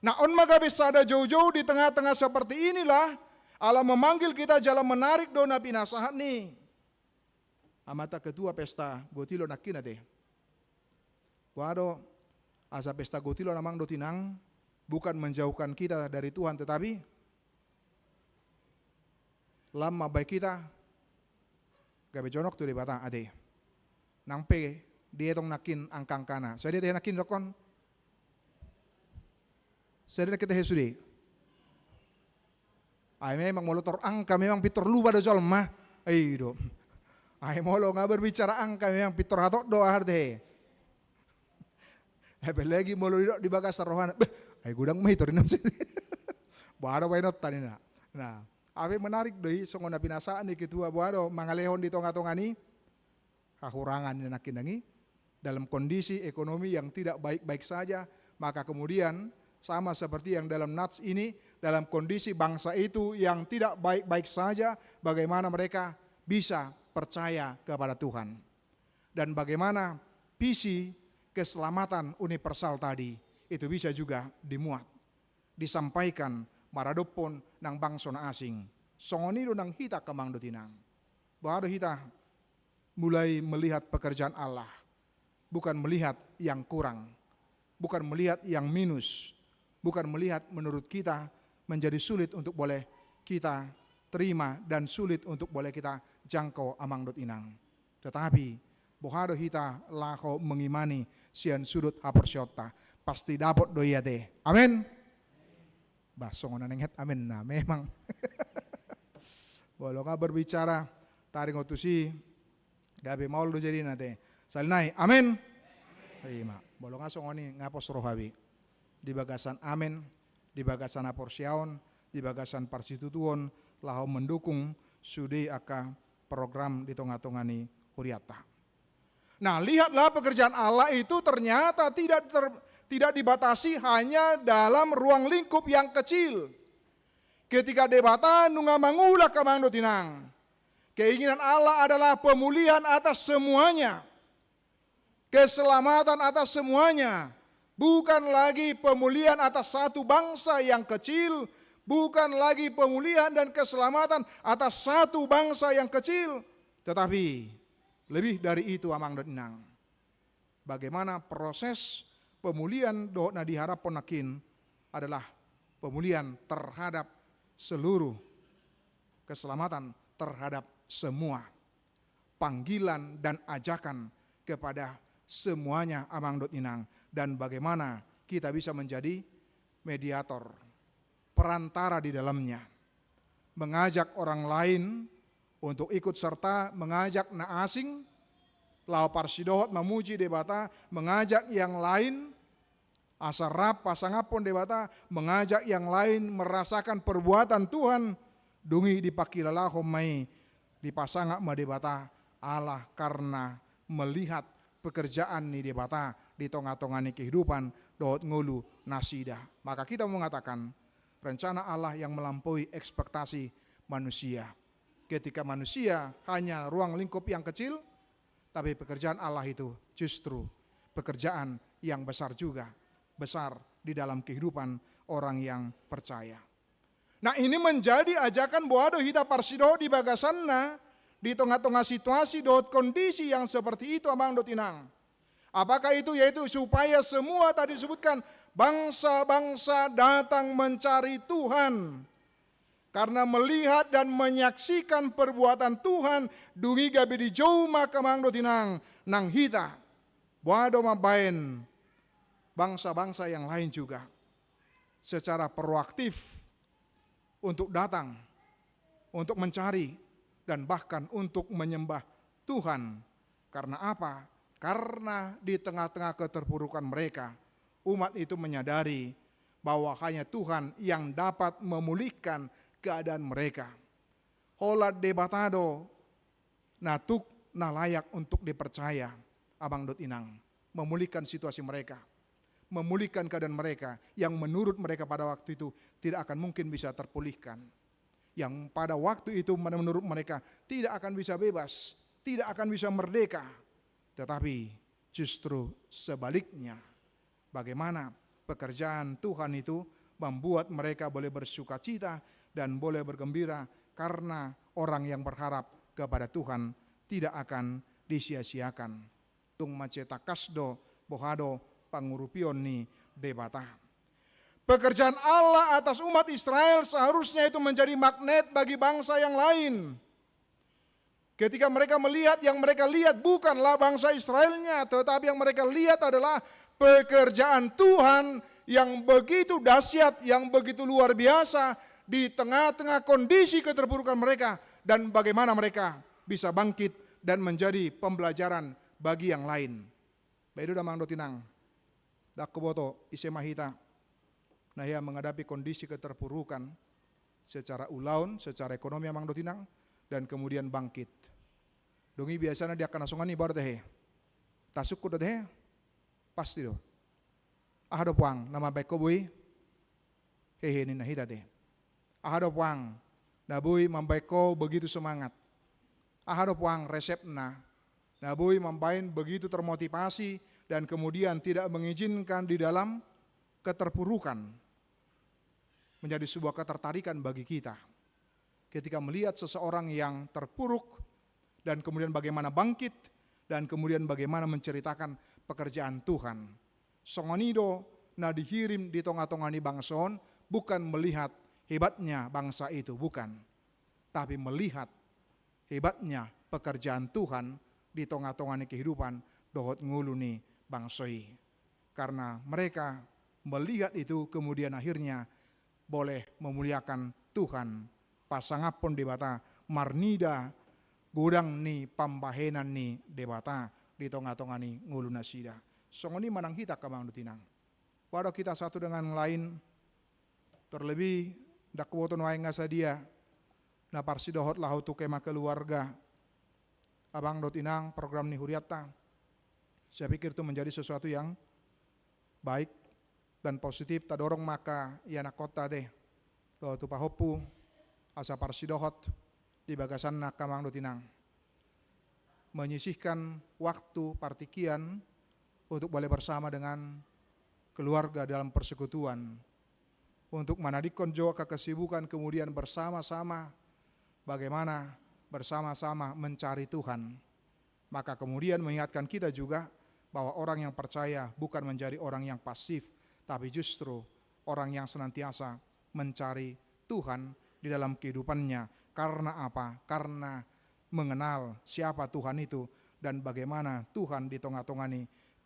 Nah on magabe sada jauh-jauh di tengah-tengah seperti inilah Allah memanggil kita jalan menarik dona pinasahat nih. Amata ketua pesta gotilo nakinate. Wado asa pesta gotilo namang do tinang bukan menjauhkan kita dari Tuhan, tetapi lama baik kita gabe jonok tu debata ade. Nang pe dia tong nakin angkang kana. Saya dia nakin dokon. Saya kita hesudi. Ay memang molotor angka memang pitor lupa do jolma. Ay do. Ay molo nga berbicara angka memang pitor hatok do aharte. Ay lagi molo di bagas rohana. Ay gudang may torin nam sini. Buado way not tanina. Nah, abe menarik doi songona pinasaan ni ketua buado mangalehon di tonga-tongani kakurangan ni nakinangi dalam kondisi ekonomi yang tidak baik-baik saja, maka kemudian sama seperti yang dalam nats ini, dalam kondisi bangsa itu yang tidak baik-baik saja, bagaimana mereka bisa percaya kepada Tuhan. Dan bagaimana visi keselamatan universal tadi, itu bisa juga dimuat, disampaikan maradopon ng bangsa na asing. Songonido ng hita kamang dotinang. Bahwa hita mulai melihat pekerjaan Allah, bukan melihat yang kurang, bukan melihat yang minus, bukan melihat menurut kita menjadi sulit untuk boleh kita terima dan sulit untuk boleh kita jangkau amang dot inang. Tetapi bohado hita lako mengimani sian sudut haporsyota pasti dapat doyate. Amin. Basong na nenghet amin na memang. Walau nga berbicara taring otusi gabi maul do jadi nate. Salnai. Amin. Ima. Walau nga songoni ngapos rohawi. Di bagasan amin, di bagasan aporsyaon, di bagasan parsitutuon, lahu mendukung sudi aka program di tonga-tongani huriata. Nah, lihatlah pekerjaan Allah itu ternyata tidak dibatasi hanya dalam ruang lingkup yang kecil. Ketika debata nunga mangula kamang tinang. Keinginan Allah adalah pemulihan atas semuanya. Keselamatan atas semuanya. bukan lagi pemulihan atas satu bangsa yang kecil, bukan lagi pemulihan dan keselamatan atas satu bangsa yang kecil, tetapi lebih dari itu amang dan inang. Bagaimana proses pemulihan doa diharap ponakin adalah pemulihan terhadap seluruh, keselamatan terhadap semua, panggilan dan ajakan kepada semuanya amang dot inang, dan bagaimana kita bisa menjadi mediator, perantara di dalamnya, mengajak orang lain untuk ikut serta, mengajak na asing, lau parsidohot memuji debata, mengajak yang lain, asarap pasangapon debata, mengajak yang lain merasakan perbuatan Tuhan, dungi dipakilalah homai dipasangak madebata Allah karena melihat pekerjaan ni debata di tengah-tengah ni kehidupan dohot ngulu nasida. Maka kita mengatakan rencana Allah yang melampaui ekspektasi manusia. Ketika manusia hanya ruang lingkup yang kecil, tapi pekerjaan Allah itu justru pekerjaan yang besar juga, besar di dalam kehidupan orang yang percaya. Nah, ini menjadi ajakan boado hita parsido di bagasanna di tengah-tengah situasi dot kondisi yang seperti itu amang dot inang. Apakah itu? Yaitu supaya semua tadi disebutkan bangsa-bangsa datang mencari Tuhan. Karena melihat dan menyaksikan perbuatan Tuhan, dungi gabi di jauh maka mang dot inang nang hita. Boado mabain bangsa-bangsa yang lain juga secara proaktif untuk datang, untuk mencari, dan bahkan untuk menyembah Tuhan. Karena apa? Karena di tengah-tengah keterpurukan mereka, umat itu menyadari bahwa hanya Tuhan yang dapat memulihkan keadaan mereka. Hola debatado, natuk na layak untuk dipercaya, abang dot inang, memulihkan situasi mereka, memulihkan keadaan mereka yang menurut mereka pada waktu itu tidak akan mungkin bisa terpulihkan. Yang pada waktu itu menurut mereka tidak akan bisa bebas, tidak akan bisa merdeka. Tetapi justru sebaliknya, bagaimana pekerjaan Tuhan itu membuat mereka boleh bersuka cita dan boleh bergembira karena orang yang berharap kepada Tuhan tidak akan disia-siakan. Tung maceta kasdo bohado pangurupion ni debata. Pekerjaan Allah atas umat Israel seharusnya itu menjadi magnet bagi bangsa yang lain. Ketika mereka melihat, yang mereka lihat bukanlah bangsa Israelnya, tetapi yang mereka lihat adalah pekerjaan Tuhan yang begitu dahsyat, yang begitu luar biasa di tengah-tengah kondisi keterpurukan mereka, dan bagaimana mereka bisa bangkit dan menjadi pembelajaran bagi yang lain. Baidu damang dotinang, dakuboto isemahita, nah ya menghadapi kondisi keterpurukan secara ulaun, secara ekonomi amang dotinang, dan kemudian bangkit. Dongi biasanya dia akan nasongani baru teh, tasuk kuda teh, pasti do. Ahado puang nama baik kobui, hehe ni nahita teh. Ahado puang, nabui mambaiko begitu semangat. Ahado puang resepna, nabui mambain begitu termotivasi dan kemudian tidak mengizinkan di dalam keterpurukan. Menjadi sebuah ketertarikan bagi kita. Ketika melihat seseorang yang terpuruk dan kemudian bagaimana bangkit dan kemudian bagaimana menceritakan pekerjaan Tuhan. Songonido na dihirim di tengah-tengah ni bangson bukan melihat hebatnya bangsa itu, bukan. Tapi melihat hebatnya pekerjaan Tuhan di tengah-tengah ni kehidupan dohot ngulu ni bangsoi. Karena mereka melihat itu kemudian akhirnya boleh memuliakan Tuhan. Pasangapon debata marnida gudang ni pambahenan ni debata di tengah-tengah ni ngulu nasida. Songoni manang kita kamang dutinang. Walau kita satu dengan lain, terlebih dakwoton wae ngasadia na parsidohot lahu tu kema keluarga. Abang dotinang program ni huriata. Saya pikir itu menjadi sesuatu yang baik dan positif. Tadorong maka yana kota deh. Doa tu pahopu asa parsidohot di bagasan nakamang dotinang. Menyisihkan waktu partikian untuk boleh bersama dengan keluarga dalam persekutuan, untuk menadikkan juga kesibukan, kemudian bersama-sama bagaimana bersama-sama mencari Tuhan. Maka kemudian mengingatkan kita juga bahwa orang yang percaya bukan menjadi orang yang pasif, tapi justru orang yang senantiasa mencari Tuhan di dalam kehidupannya. Karena apa? Karena mengenal siapa Tuhan itu dan bagaimana Tuhan di tengah-tengah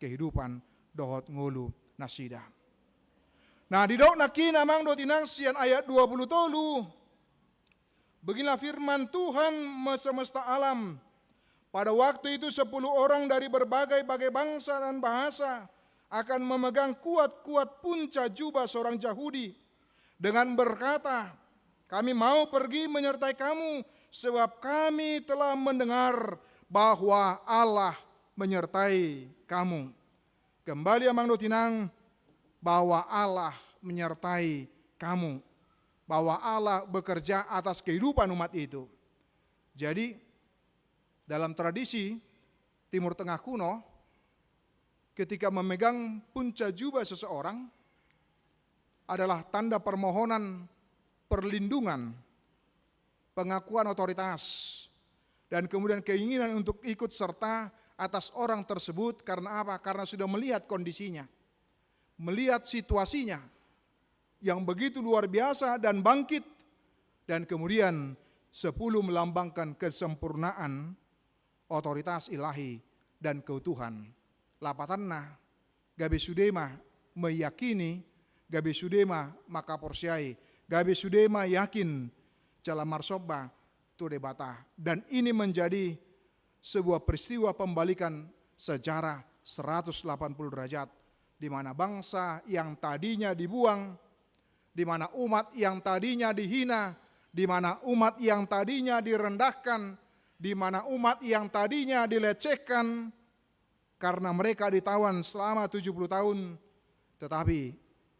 kehidupan dohot ngulu nasida. Nah, di dok nakina mang do tinang sian ayat 20 tolu. Beginilah firman Tuhan semesta alam. Pada waktu itu 10 orang dari berbagai bangsa dan bahasa akan memegang kuat-kuat punca jubah seorang Yahudi dengan berkata, kami mau pergi menyertai kamu sebab kami telah mendengar bahwa Allah menyertai kamu. Kembali amang do tinang bahwa Allah menyertai kamu, bahwa Allah bekerja atas kehidupan umat itu. Jadi dalam tradisi Timur Tengah kuno, ketika memegang punca jubah seseorang adalah tanda permohonan perlindungan, pengakuan otoritas, dan kemudian keinginan untuk ikut serta atas orang tersebut. Karena apa? Karena sudah melihat kondisinya, melihat situasinya yang begitu luar biasa dan bangkit, dan kemudian 10 melambangkan kesempurnaan otoritas ilahi dan keutuhan. Lapatanna gabe sudema meyakini, gabe sudema maka porsiai, gabe sudema yakin jala marsoba tu debata. Dan ini menjadi sebuah peristiwa pembalikan sejarah 180 derajat, di mana bangsa yang tadinya dibuang, di mana umat yang tadinya dihina, di mana umat yang tadinya direndahkan, di mana umat yang tadinya dilecehkan karena mereka ditawan selama 70 tahun, tetapi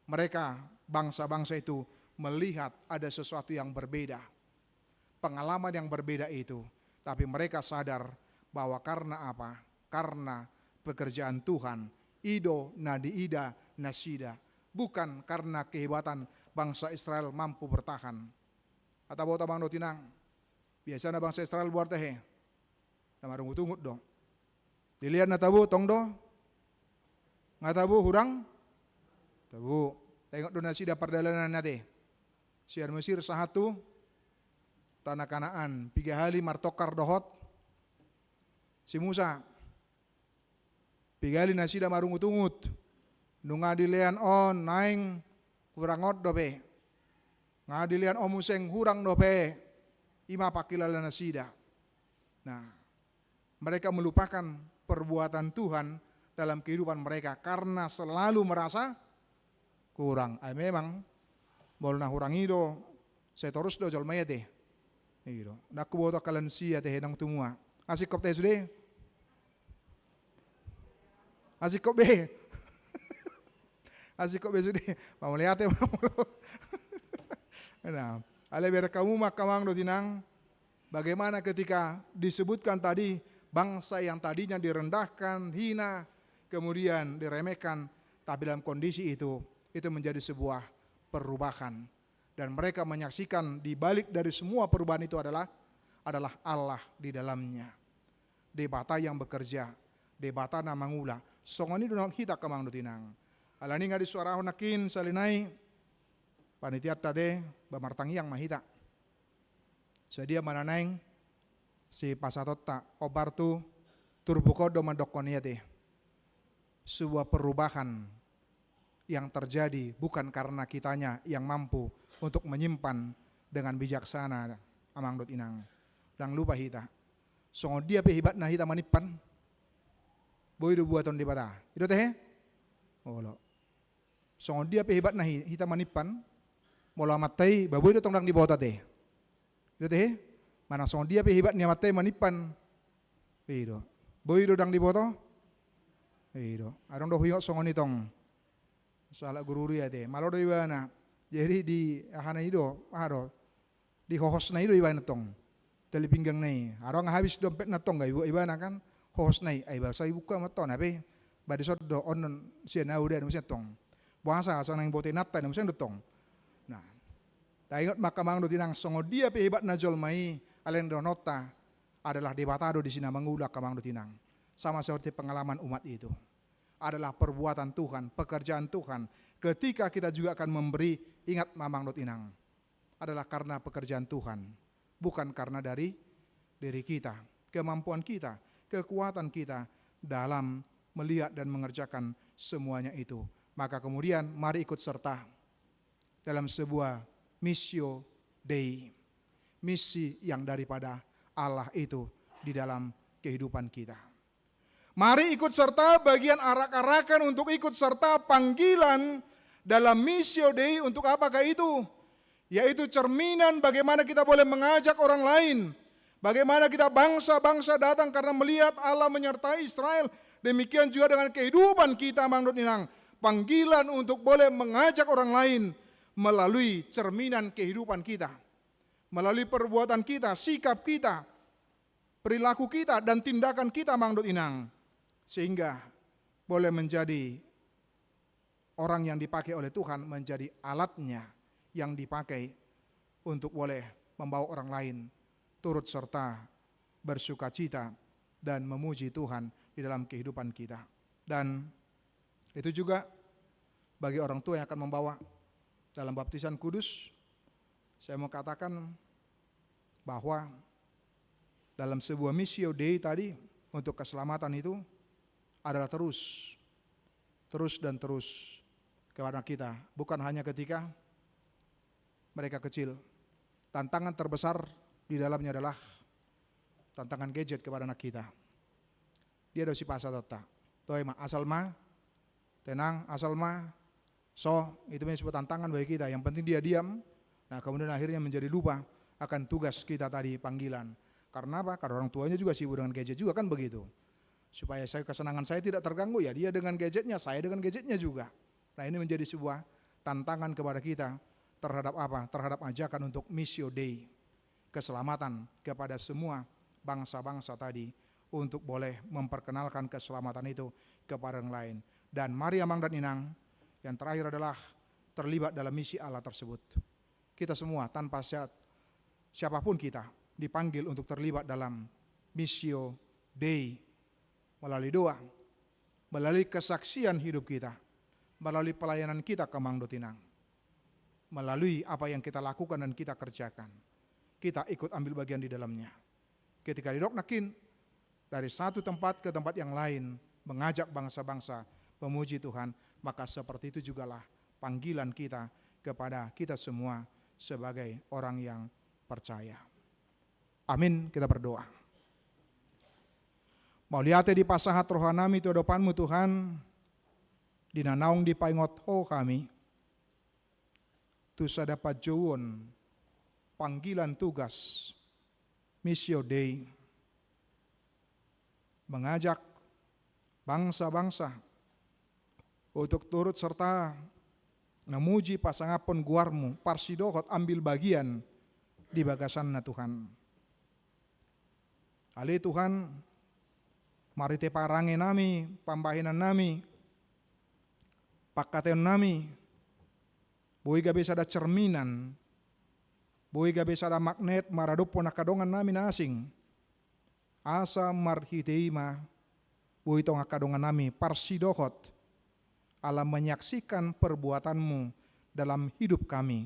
mereka, bangsa-bangsa itu melihat ada sesuatu yang berbeda, pengalaman yang berbeda itu, tapi mereka sadar bahwa karena apa? Karena pekerjaan Tuhan, ido nadi ida nasida, bukan karena kehebatan bangsa Israel mampu bertahan. Atau bota bang do tinang, biasanya bangsa Israel buat teh, namarung tungut dong. Dilihat na tabu tong do, nggak tabu hurang, tabu. Tengok donasi da perjalanan nate. Siar Mesir sahatu, tanah Kanaan, 3 hari martokar dohot. Si Musa, 3 hari nasi da marung tungut, nunga dilean on naing hurangot dope, ngadilian omuseng hurang dope, 5 pakilala nasida. Nah, mereka melupakan perbuatan Tuhan dalam kehidupan mereka karena selalu merasa kurang. Memang bolna hurang itu saya terus do jol mayate. Iyo, nak boto kalansia teh nang tumua. Asik kop teh sudah. Asik kop be. Asik kop be sudah. Mau lihat ya mau. Nah, ale biar kamu makamang do tinang. Bagaimana ketika disebutkan tadi bangsa yang tadinya direndahkan, hina, kemudian diremehkan, tapi dalam kondisi itu menjadi sebuah perubahan. Dan mereka menyaksikan di balik dari semua perubahan itu adalah Allah di dalamnya. Debata yang bekerja, debata na mangula. Songoni dunang hita kamang dutinang. Alani nga di suara honakin salinay, panitiat tade bamartangyang mahita. Sedia mananaing si pasatotta obartu turbuko do mandokkonia teh. Sebuah perubahan yang terjadi bukan karena kitanya yang mampu untuk menyimpan dengan bijaksana amang dot inang. Dang lupa hita. Songo dia pe hibat na hita manipan. Boy do buaton di bata. Itu teh? Olo. Songo dia pe hibat na hita manipan. Mola matai baboy do tong dang di bota teh. Itu teh? Mana songo dia pe hibat ni matai manipan. Itu. Boy do dang di bota. Itu. Arong do huyok songo ni tong. Salah guru ya teh. Malo do ibana. Jadi di ahana ido, di hohos na ido ibana tong. Tali pinggang nai. Arong habis dompet na tong ibu ibana kan hohos nai. Ay bahasa ibu ka maton ape. Badisot do onon siya na udah nusia tong. Puasa sanang bote natta na musen dutong. Nah, ta ingat maka mang tinang songo dia pe hebat na jolmai alen donota adalah debatado di sini mengulak kamang tinang. Sama seperti pengalaman umat itu. Adalah perbuatan Tuhan, pekerjaan Tuhan. Ketika kita juga akan memberi, ingat mamang inang. Adalah karena pekerjaan Tuhan. Bukan karena dari diri kita, kemampuan kita, kekuatan kita dalam melihat dan mengerjakan semuanya itu. Maka kemudian mari ikut serta dalam sebuah missio Dei. Misi yang daripada Allah itu di dalam kehidupan kita. Mari ikut serta bagian arak-arakan untuk ikut serta panggilan dalam missio Dei. Untuk apakah itu? Yaitu cerminan bagaimana kita boleh mengajak orang lain. Bagaimana kita bangsa-bangsa datang karena melihat Allah menyertai Israel. Demikian juga dengan kehidupan kita Mang Ninang. Panggilan untuk boleh mengajak orang lain melalui cerminan kehidupan kita. Melalui perbuatan kita, sikap kita, perilaku kita dan tindakan kita Mang Inang. Sehingga boleh menjadi orang yang dipakai oleh Tuhan, menjadi alatnya yang dipakai untuk boleh membawa orang lain turut serta bersukacita dan memuji Tuhan di dalam kehidupan kita. Dan itu juga bagi orang tua yang akan membawa dalam baptisan kudus, saya mau katakan bahwa dalam sebuah missio Dei tadi untuk keselamatan itu adalah terus kepada kita, bukan hanya ketika mereka kecil. Tantangan terbesar di dalamnya adalah tantangan gadget kepada anak kita. Dia dosi pasal tota. Toy ma asal ma tenang, asal ma so, itu sebuah tantangan bagi kita. Yang penting dia diam. Nah, kemudian akhirnya menjadi lupa akan tugas kita tadi, panggilan. Karena apa? Karena orang tuanya juga sibuk dengan gadget juga, kan begitu. Supaya kesenangan saya tidak terganggu, ya dia dengan gadgetnya, saya dengan gadgetnya juga. Nah, ini menjadi sebuah tantangan kepada kita terhadap apa? Terhadap ajakan untuk missio Dei, keselamatan kepada semua bangsa-bangsa tadi untuk boleh memperkenalkan keselamatan itu kepada yang lain. Dan mari Amang dan Inang, yang terakhir adalah terlibat dalam misi Allah tersebut. Kita semua tanpa syarat, siapapun kita dipanggil untuk terlibat dalam missio Dei melalui doa, melalui kesaksian hidup kita, melalui pelayanan kita ke Mang Tinang, melalui apa yang kita lakukan dan kita kerjakan. Kita ikut ambil bagian di dalamnya. Ketika didoknakin dari satu tempat ke tempat yang lain, mengajak bangsa-bangsa memuji Tuhan, maka seperti itu jugalah panggilan kita kepada kita semua sebagai orang yang percaya. Amin, kita berdoa. Mauliate di pasahat rohanami tu depanmu Tuhan, dinanaung di paingot ho kami, tu sadapat jauon panggilan tugas missio Dei, mengajak bangsa-bangsa untuk turut serta memuji pasangapon guarmu, parsidokot ambil bagian di bagasanna Tuhan. Ali Tuhan, mari te parange nami, pambahinan nami, pakaten nami, boiga bisa ada cerminan, boiga bisa ada magnet maradupo nakadongan nami nasing, asa marhiteima, boitong akadongan nami, parsidokot, alam menyaksikan perbuatanmu dalam hidup kami,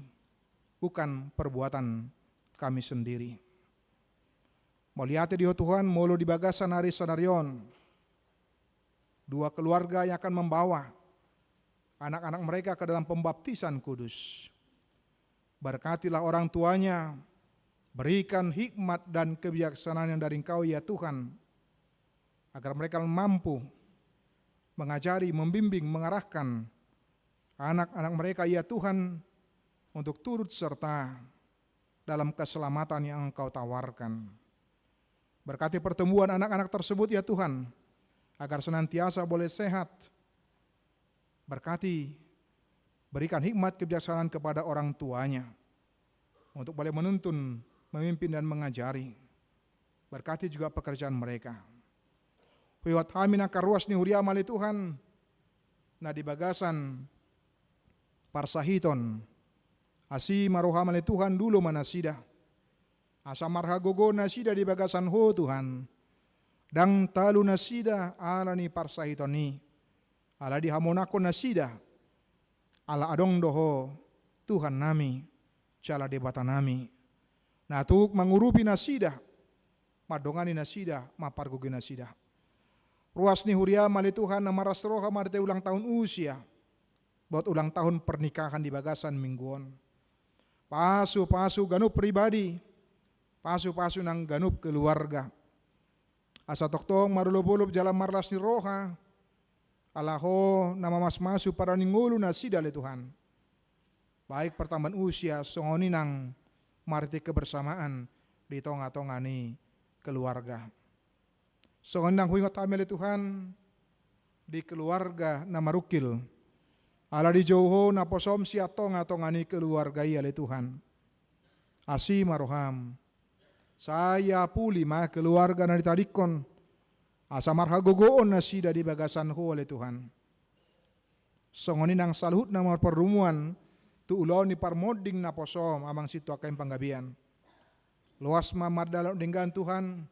bukan perbuatan kami sendiri. Moliate diho Tuhan, molo di bagasan hari sanarion, dua keluarga yang akan membawa anak-anak mereka ke dalam pembaptisan kudus. Berkatilah orang tuanya, berikan hikmat dan kebijaksanaan yang dari Engkau ya Tuhan, agar mereka mampu mengajari, membimbing, mengarahkan anak-anak mereka ya Tuhan untuk turut serta dalam keselamatan yang Engkau tawarkan. Berkati pertemuan anak-anak tersebut ya Tuhan, agar senantiasa boleh sehat. Berkati, berikan hikmat kebijaksanaan kepada orang tuanya untuk boleh menuntun, memimpin dan mengajari. Berkati juga pekerjaan mereka. Huyat hamina karuas ni huria mali Tuhan, na di bagasan parsahiton, asi maroha male Tuhan dulu manasida, asa marhagogo nasida di bagasan ho Tuhan, dang talu nasida ala ni parsahiton ni, ala di hamonako nasida, ala adong doho Tuhan nami, cala debata nami, natuk mangurupi nasida, madongani nasida, mapargogi nasida. Ruas ni huria mali Tuhan na maras roha marite ulang tahun usia, buat ulang tahun pernikahan di bagasan mingguan. Pasu ganup pribadi, pasu nang ganup keluarga. Asa toktong marulop-ulop jalan marlas ni roha, alaho nama mas-masu para ningulu nasida le Tuhan. Baik pertambahan usia songoni nang marite kebersamaan di tonga-tonga ni keluarga. Songoni nang huingot amel Tuhan di keluarga na marukil. Ala di jauho na posom siya tonga-tonga ni keluarga iya le Tuhan. Asi maroham. Saya puli ma keluarga na ditadikon. Asa marhagogoon na sida di bagasan ho le Tuhan. Songoni nang saluhut na marperumuan tu ulo ni parmoding na posom amang situ akay panggabian. Luas mamadalaw dengan Tuhan,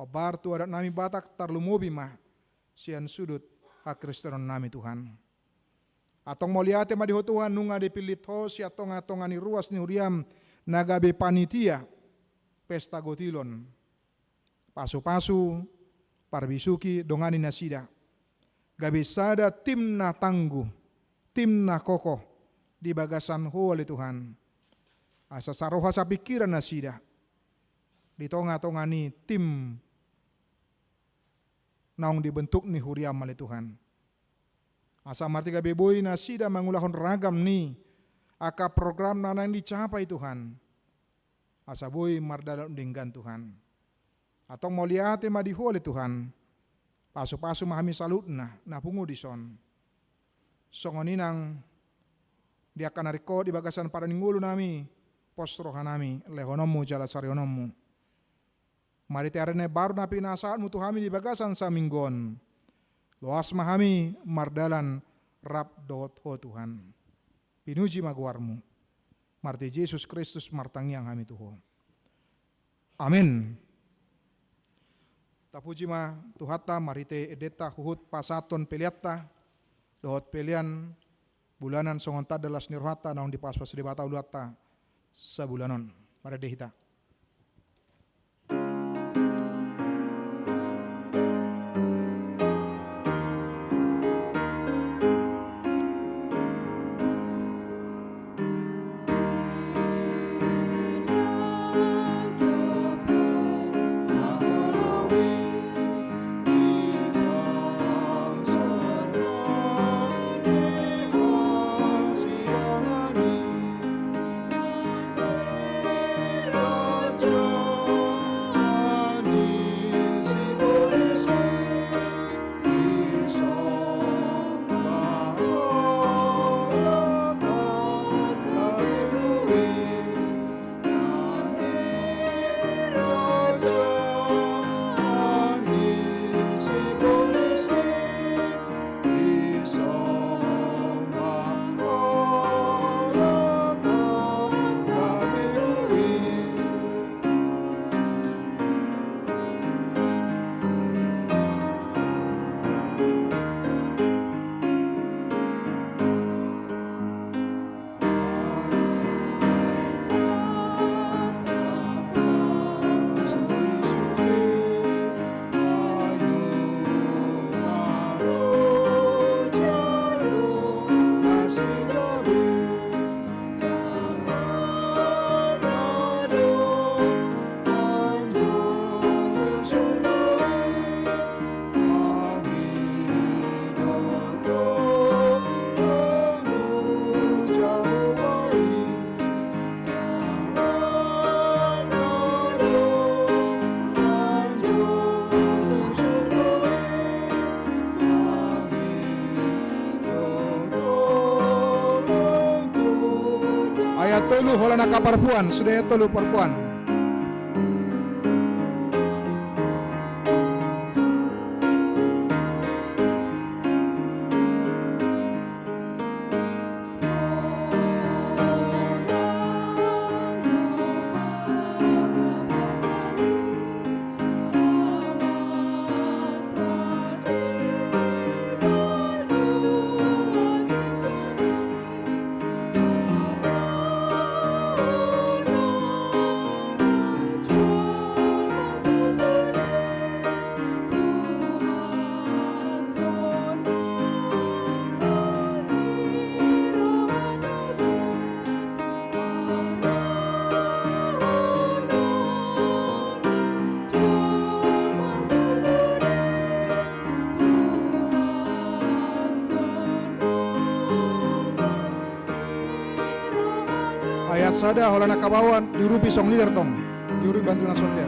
obar tu adat nami batak tarlumobi mah, sian sudut hak Kristenon nami Tuhan. Atong moliate madiho Tuhan nunga dipilit ho siya tonga-tonga ni ruas ni huriam nagabe panitia pesta gotilon. Pasu-pasu parbisuki dongani nasida. Gabe sada tim na tangguh, tim na kokoh di bagasan ho oleh Tuhan. Asa saroha sa pikiran nasida. Di tonga-tonga ni tim naong dibentuk ni huriam oleh Tuhan. Asa marti gabe boy nasida mangulahon ragam ni aka program na nang dicapai Tuhan. Asa boy mardalon dinggan Tuhan. Atong moliate madiho oleh Tuhan. Pasu-pasu mahami salutna na pungu dison. Songoninang dia akan nariko di bagasan para ninggulu nami, postroha nami, lehonomu jala sarionomu. Mari tiarene baru napi nasaatmu Tuhami di bagasan sa minggon. Loas mahami mardalan rap dot ho Tuhan. Pinuji maguarmu. Marti Yesus Kristus martangiang hami Tuho. Amin. Tapuji ma Tuhata marite edeta huhut pasaton peliatta. Dohot pelian bulanan songonta delas nirhata naong di pas-pas di bata ulata sabulanon. Pada dehita. Tolu hola naka perempuan, sudah tolu perempuan. Ayat sada holana kabawan diurupi song leader tong. Diurupi bantu song leader.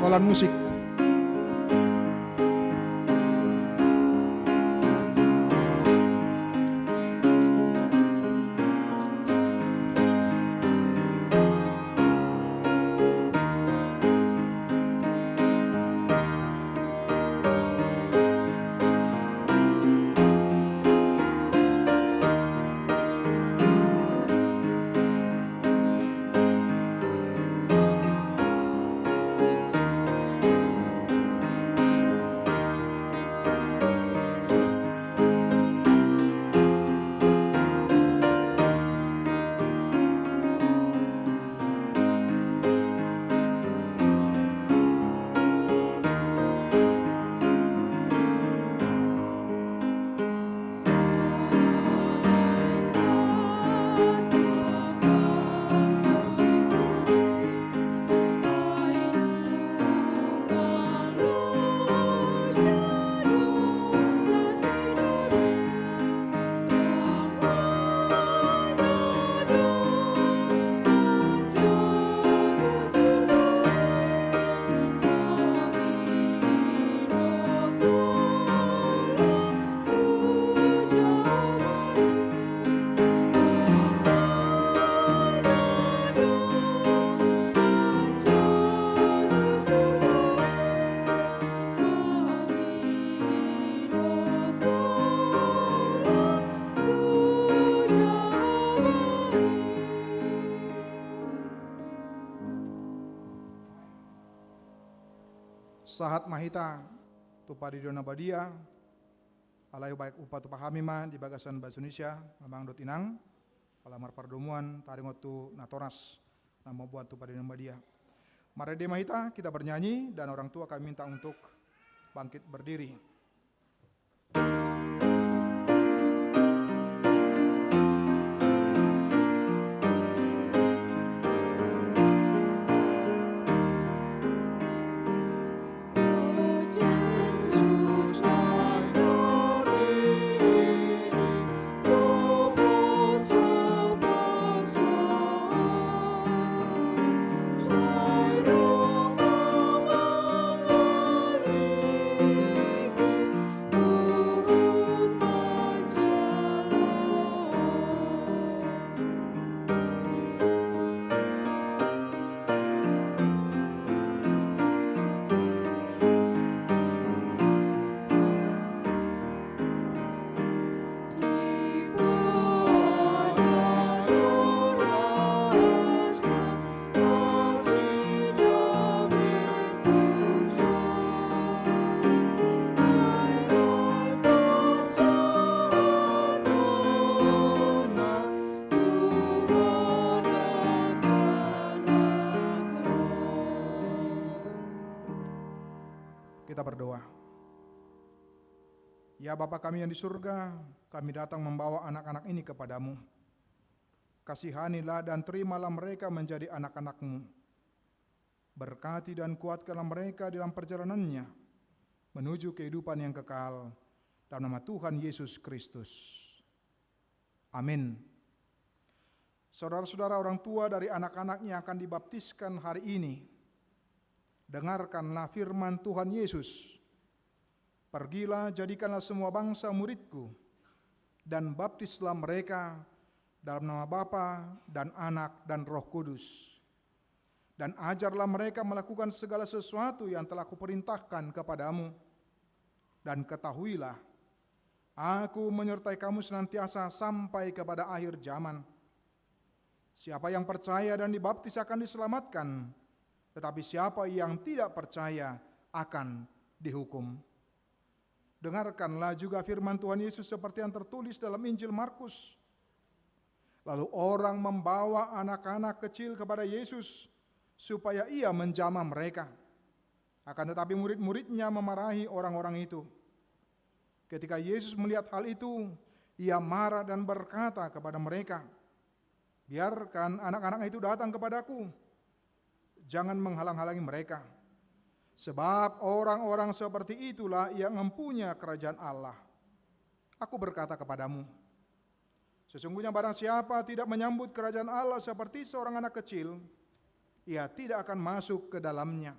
Holan musik. Sahat mahita tupadi dona badia alayu baik upa tupa hamima di bagasan bahasa Indonesia mamang dot inang palamar pardomuan taringotu natoras nama buat tupadi dona badia. Mari de mahita kita bernyanyi dan orang tua kami minta untuk bangkit berdiri. Kita berdoa. Ya Bapa kami yang di surga, kami datang membawa anak-anak ini kepadamu. Kasihanilah dan terimalah mereka menjadi anak-anak-Mu. Berkati dan kuatkanlah mereka dalam perjalanannya menuju kehidupan yang kekal. Dalam nama Tuhan Yesus Kristus. Amin. Saudara-saudara orang tua dari anak-anaknya akan dibaptiskan hari ini. Dengarkanlah firman Tuhan Yesus. Pergilah, jadikanlah semua bangsa muridku, dan baptislah mereka dalam nama Bapa dan Anak dan Roh Kudus. dan ajarlah mereka melakukan segala sesuatu yang telah kuperintahkan kepadamu. Dan ketahuilah, aku menyertai kamu senantiasa sampai kepada akhir zaman. Siapa yang percaya dan dibaptis akan diselamatkan, tetapi siapa yang tidak percaya akan dihukum. Dengarkanlah juga firman Tuhan Yesus seperti yang tertulis dalam Injil Markus. Lalu orang membawa anak-anak kecil kepada Yesus supaya ia menjamah mereka. Akan tetapi murid-muridnya memarahi orang-orang itu. Ketika Yesus melihat hal itu, ia marah dan berkata kepada mereka, "Biarkan anak-anak itu datang kepadaku. Jangan menghalang-halangi mereka. Sebab orang-orang seperti itulah yang mempunyai kerajaan Allah. Aku berkata kepadamu, sesungguhnya barang siapa tidak menyambut kerajaan Allah seperti seorang anak kecil, ia tidak akan masuk ke dalamnya."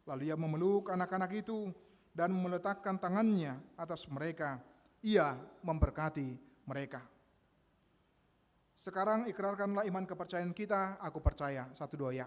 Lalu ia memeluk anak-anak itu dan meletakkan tangannya atas mereka. Ia memberkati mereka. Sekarang ikrarkanlah iman kepercayaan kita. Aku percaya. 1, 2 ya.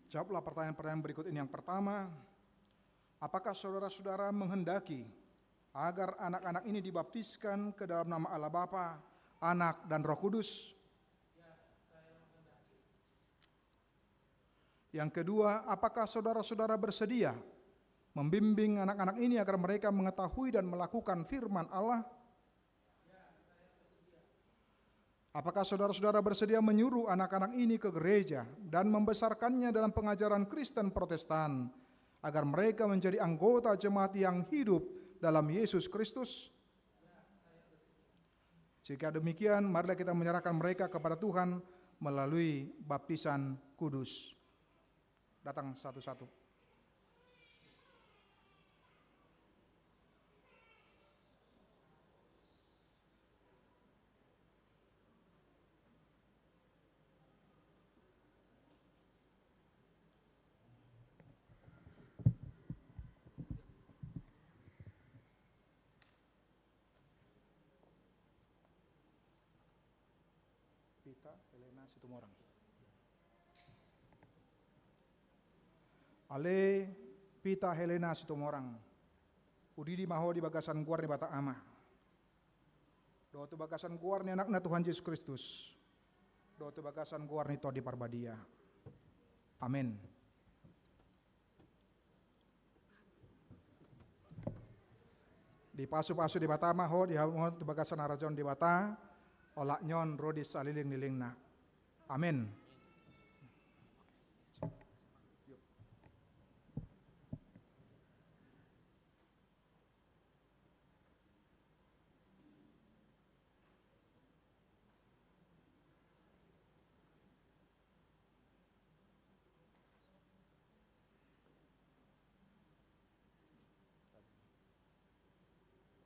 Jawablah pertanyaan-pertanyaan berikut ini. Yang pertama, apakah saudara-saudara menghendaki agar anak-anak ini dibaptiskan ke dalam nama Allah Bapa, Anak, dan Roh Kudus? Yang kedua, apakah saudara-saudara bersedia membimbing anak-anak ini agar mereka mengetahui dan melakukan firman Allah? Apakah saudara-saudara bersedia menyuruh anak-anak ini ke gereja dan membesarkannya dalam pengajaran Kristen Protestan agar mereka menjadi anggota jemaat yang hidup dalam Yesus Kristus? Jika demikian, marilah kita menyerahkan mereka kepada Tuhan melalui baptisan kudus. Datang satu-satu. Pita Helena Situmorang. Ale Pita Helena Situmorang. Udidi maho di bagasan guar ni bata ama. Do tu bagasan guar ni anak na Tuhan Yesus Kristus. Do tu bagasan guar ni to di parbadia. Amin. Di pasu-pasu di bata maho di tu bagasan arajon di bata. Olak nyon rodis aliling-liling na. Amin.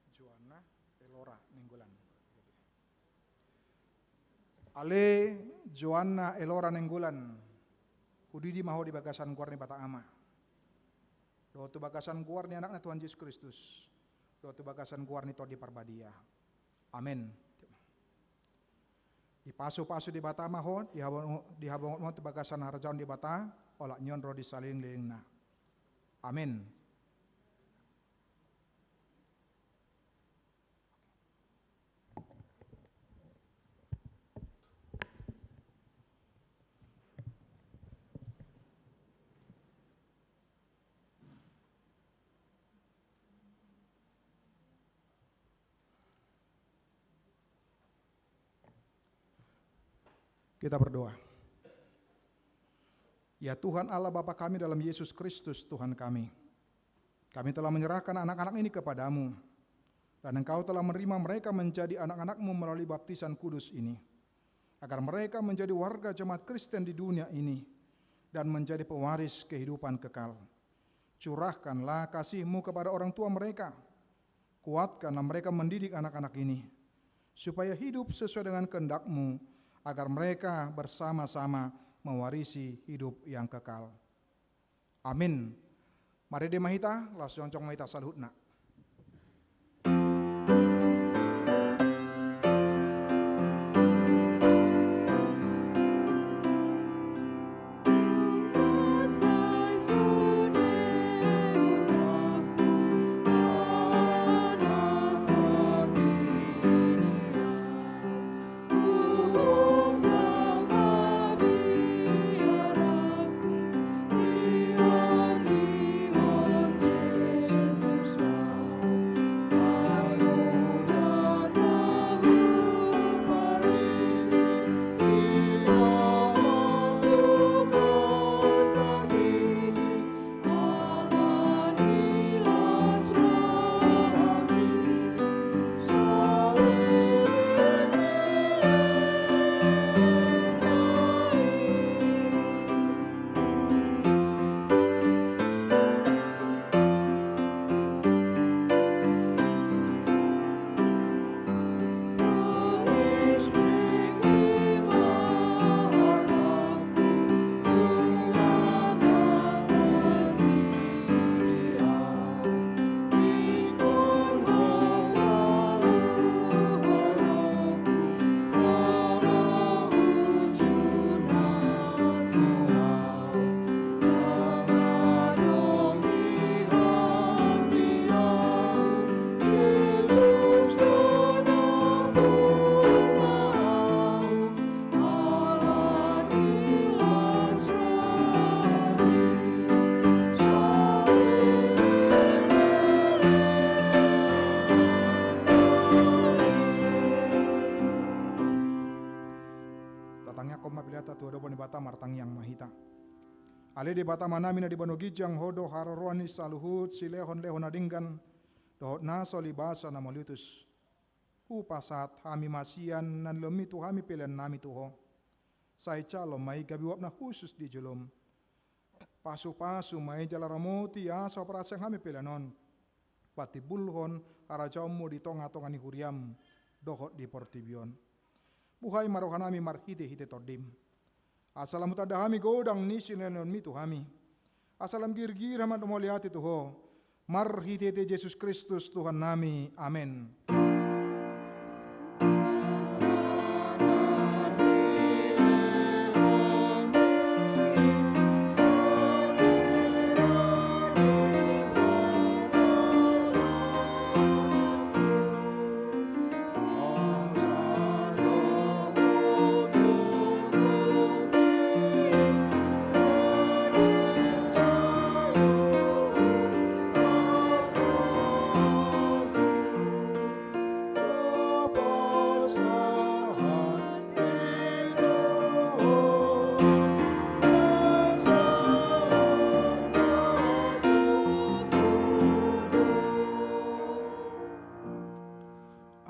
Joanna Elora Nenggolan. Ale Joanna Elora Nenggolan. Udidi maho di bagasan guar ni bata ama. Do tu bagasan guar ni anakna Tuhan Yesus Kristus. Do tu bagasan guar ni to di parbadia. Amin. Di pasu-pasu di bata maho di habong mo tu bagasan harjaun di bata olak nyon ro di saling lingna. Amin. Kita berdoa. Ya Tuhan Allah Bapa kami dalam Yesus Kristus Tuhan kami telah menyerahkan anak-anak ini kepadamu, dan Engkau telah menerima mereka menjadi anak-anak-Mu melalui baptisan kudus ini, agar mereka menjadi warga jemaat Kristen di dunia ini, dan menjadi pewaris kehidupan kekal. Curahkanlah kasih-Mu kepada orang tua mereka, kuatkanlah mereka mendidik anak-anak ini, supaya hidup sesuai dengan kehendak-Mu, agar mereka bersama-sama mewarisi hidup yang kekal. Amin. Mari demahita, langsung cong mahita saluhutna. Martang yang mahita. Ale di bata manamina di banogijang hodo haroroni saluhut silehon lehon adinggan dohot naso libasa na molutus. Upasat hami masian nan lemi tu hami pelen nami tuho. Sai calo mai gabiwap na khusus di jelum. Pasu-pasu mai jalaramoti asa operasang hami pelenon. Pati bulhon harajamu di tonga-tonga ni huriam dohot di portibion. Buhay marohanami marhite-hite tordim. Asalam tadahami godang nisinenon mitu hami. Asalam girgir hamat moliati tuho. Marhitete Yesus Kristus Tuhan nami. Amin.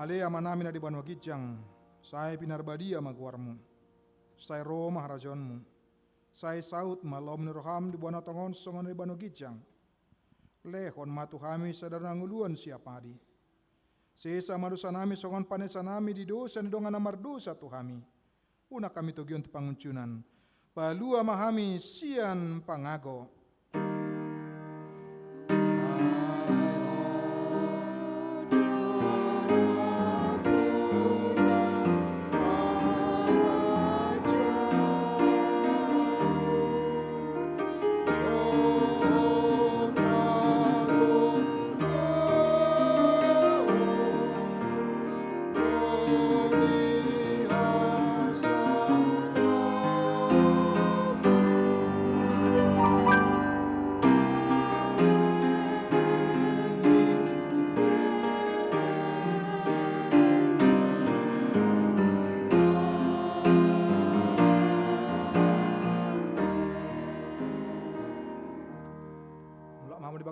Ale amanami na di banwagitjang, say pinarbadia magwarmu, say Roma harajonmu, say saut malom ni roham di buana tongon songon di banwagitjang, lehon matu hami sadar nanguluan siapadi, sesa madusanami songon panesanami di dosa ni dongan amar dosa tu hami, una kami togion tu panguncunan, palua mahami sian pangago.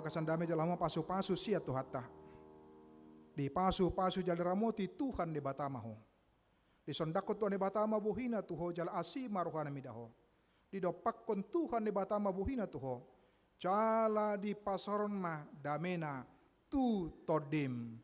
bakasan dame jalama pasu-pasu sia tu hatta. Di pasu-pasu jal ramoti Tuhan de batamaho. Di sondakot tu ane batama buhina tuho jal asima rohana midaho. Di dopak kon Tuhan de batama buhina tuho. Jala di pasoron ma damena tu todim.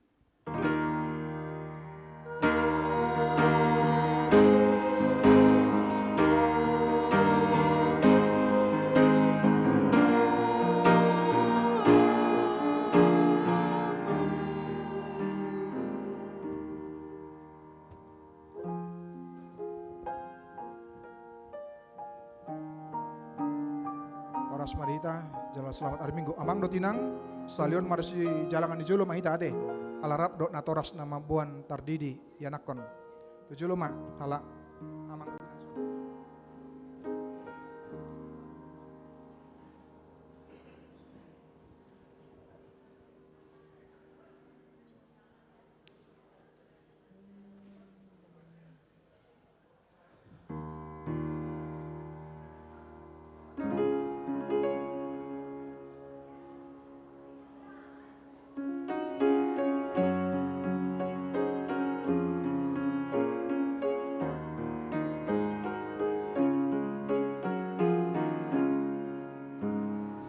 Oras marita, jala selamat hari Minggu. Amang do tinang, salion marsi jalangan di julo mahita ate. Alarap do natoras nama buan tardidi yanakon. Tu julo ma hala amang.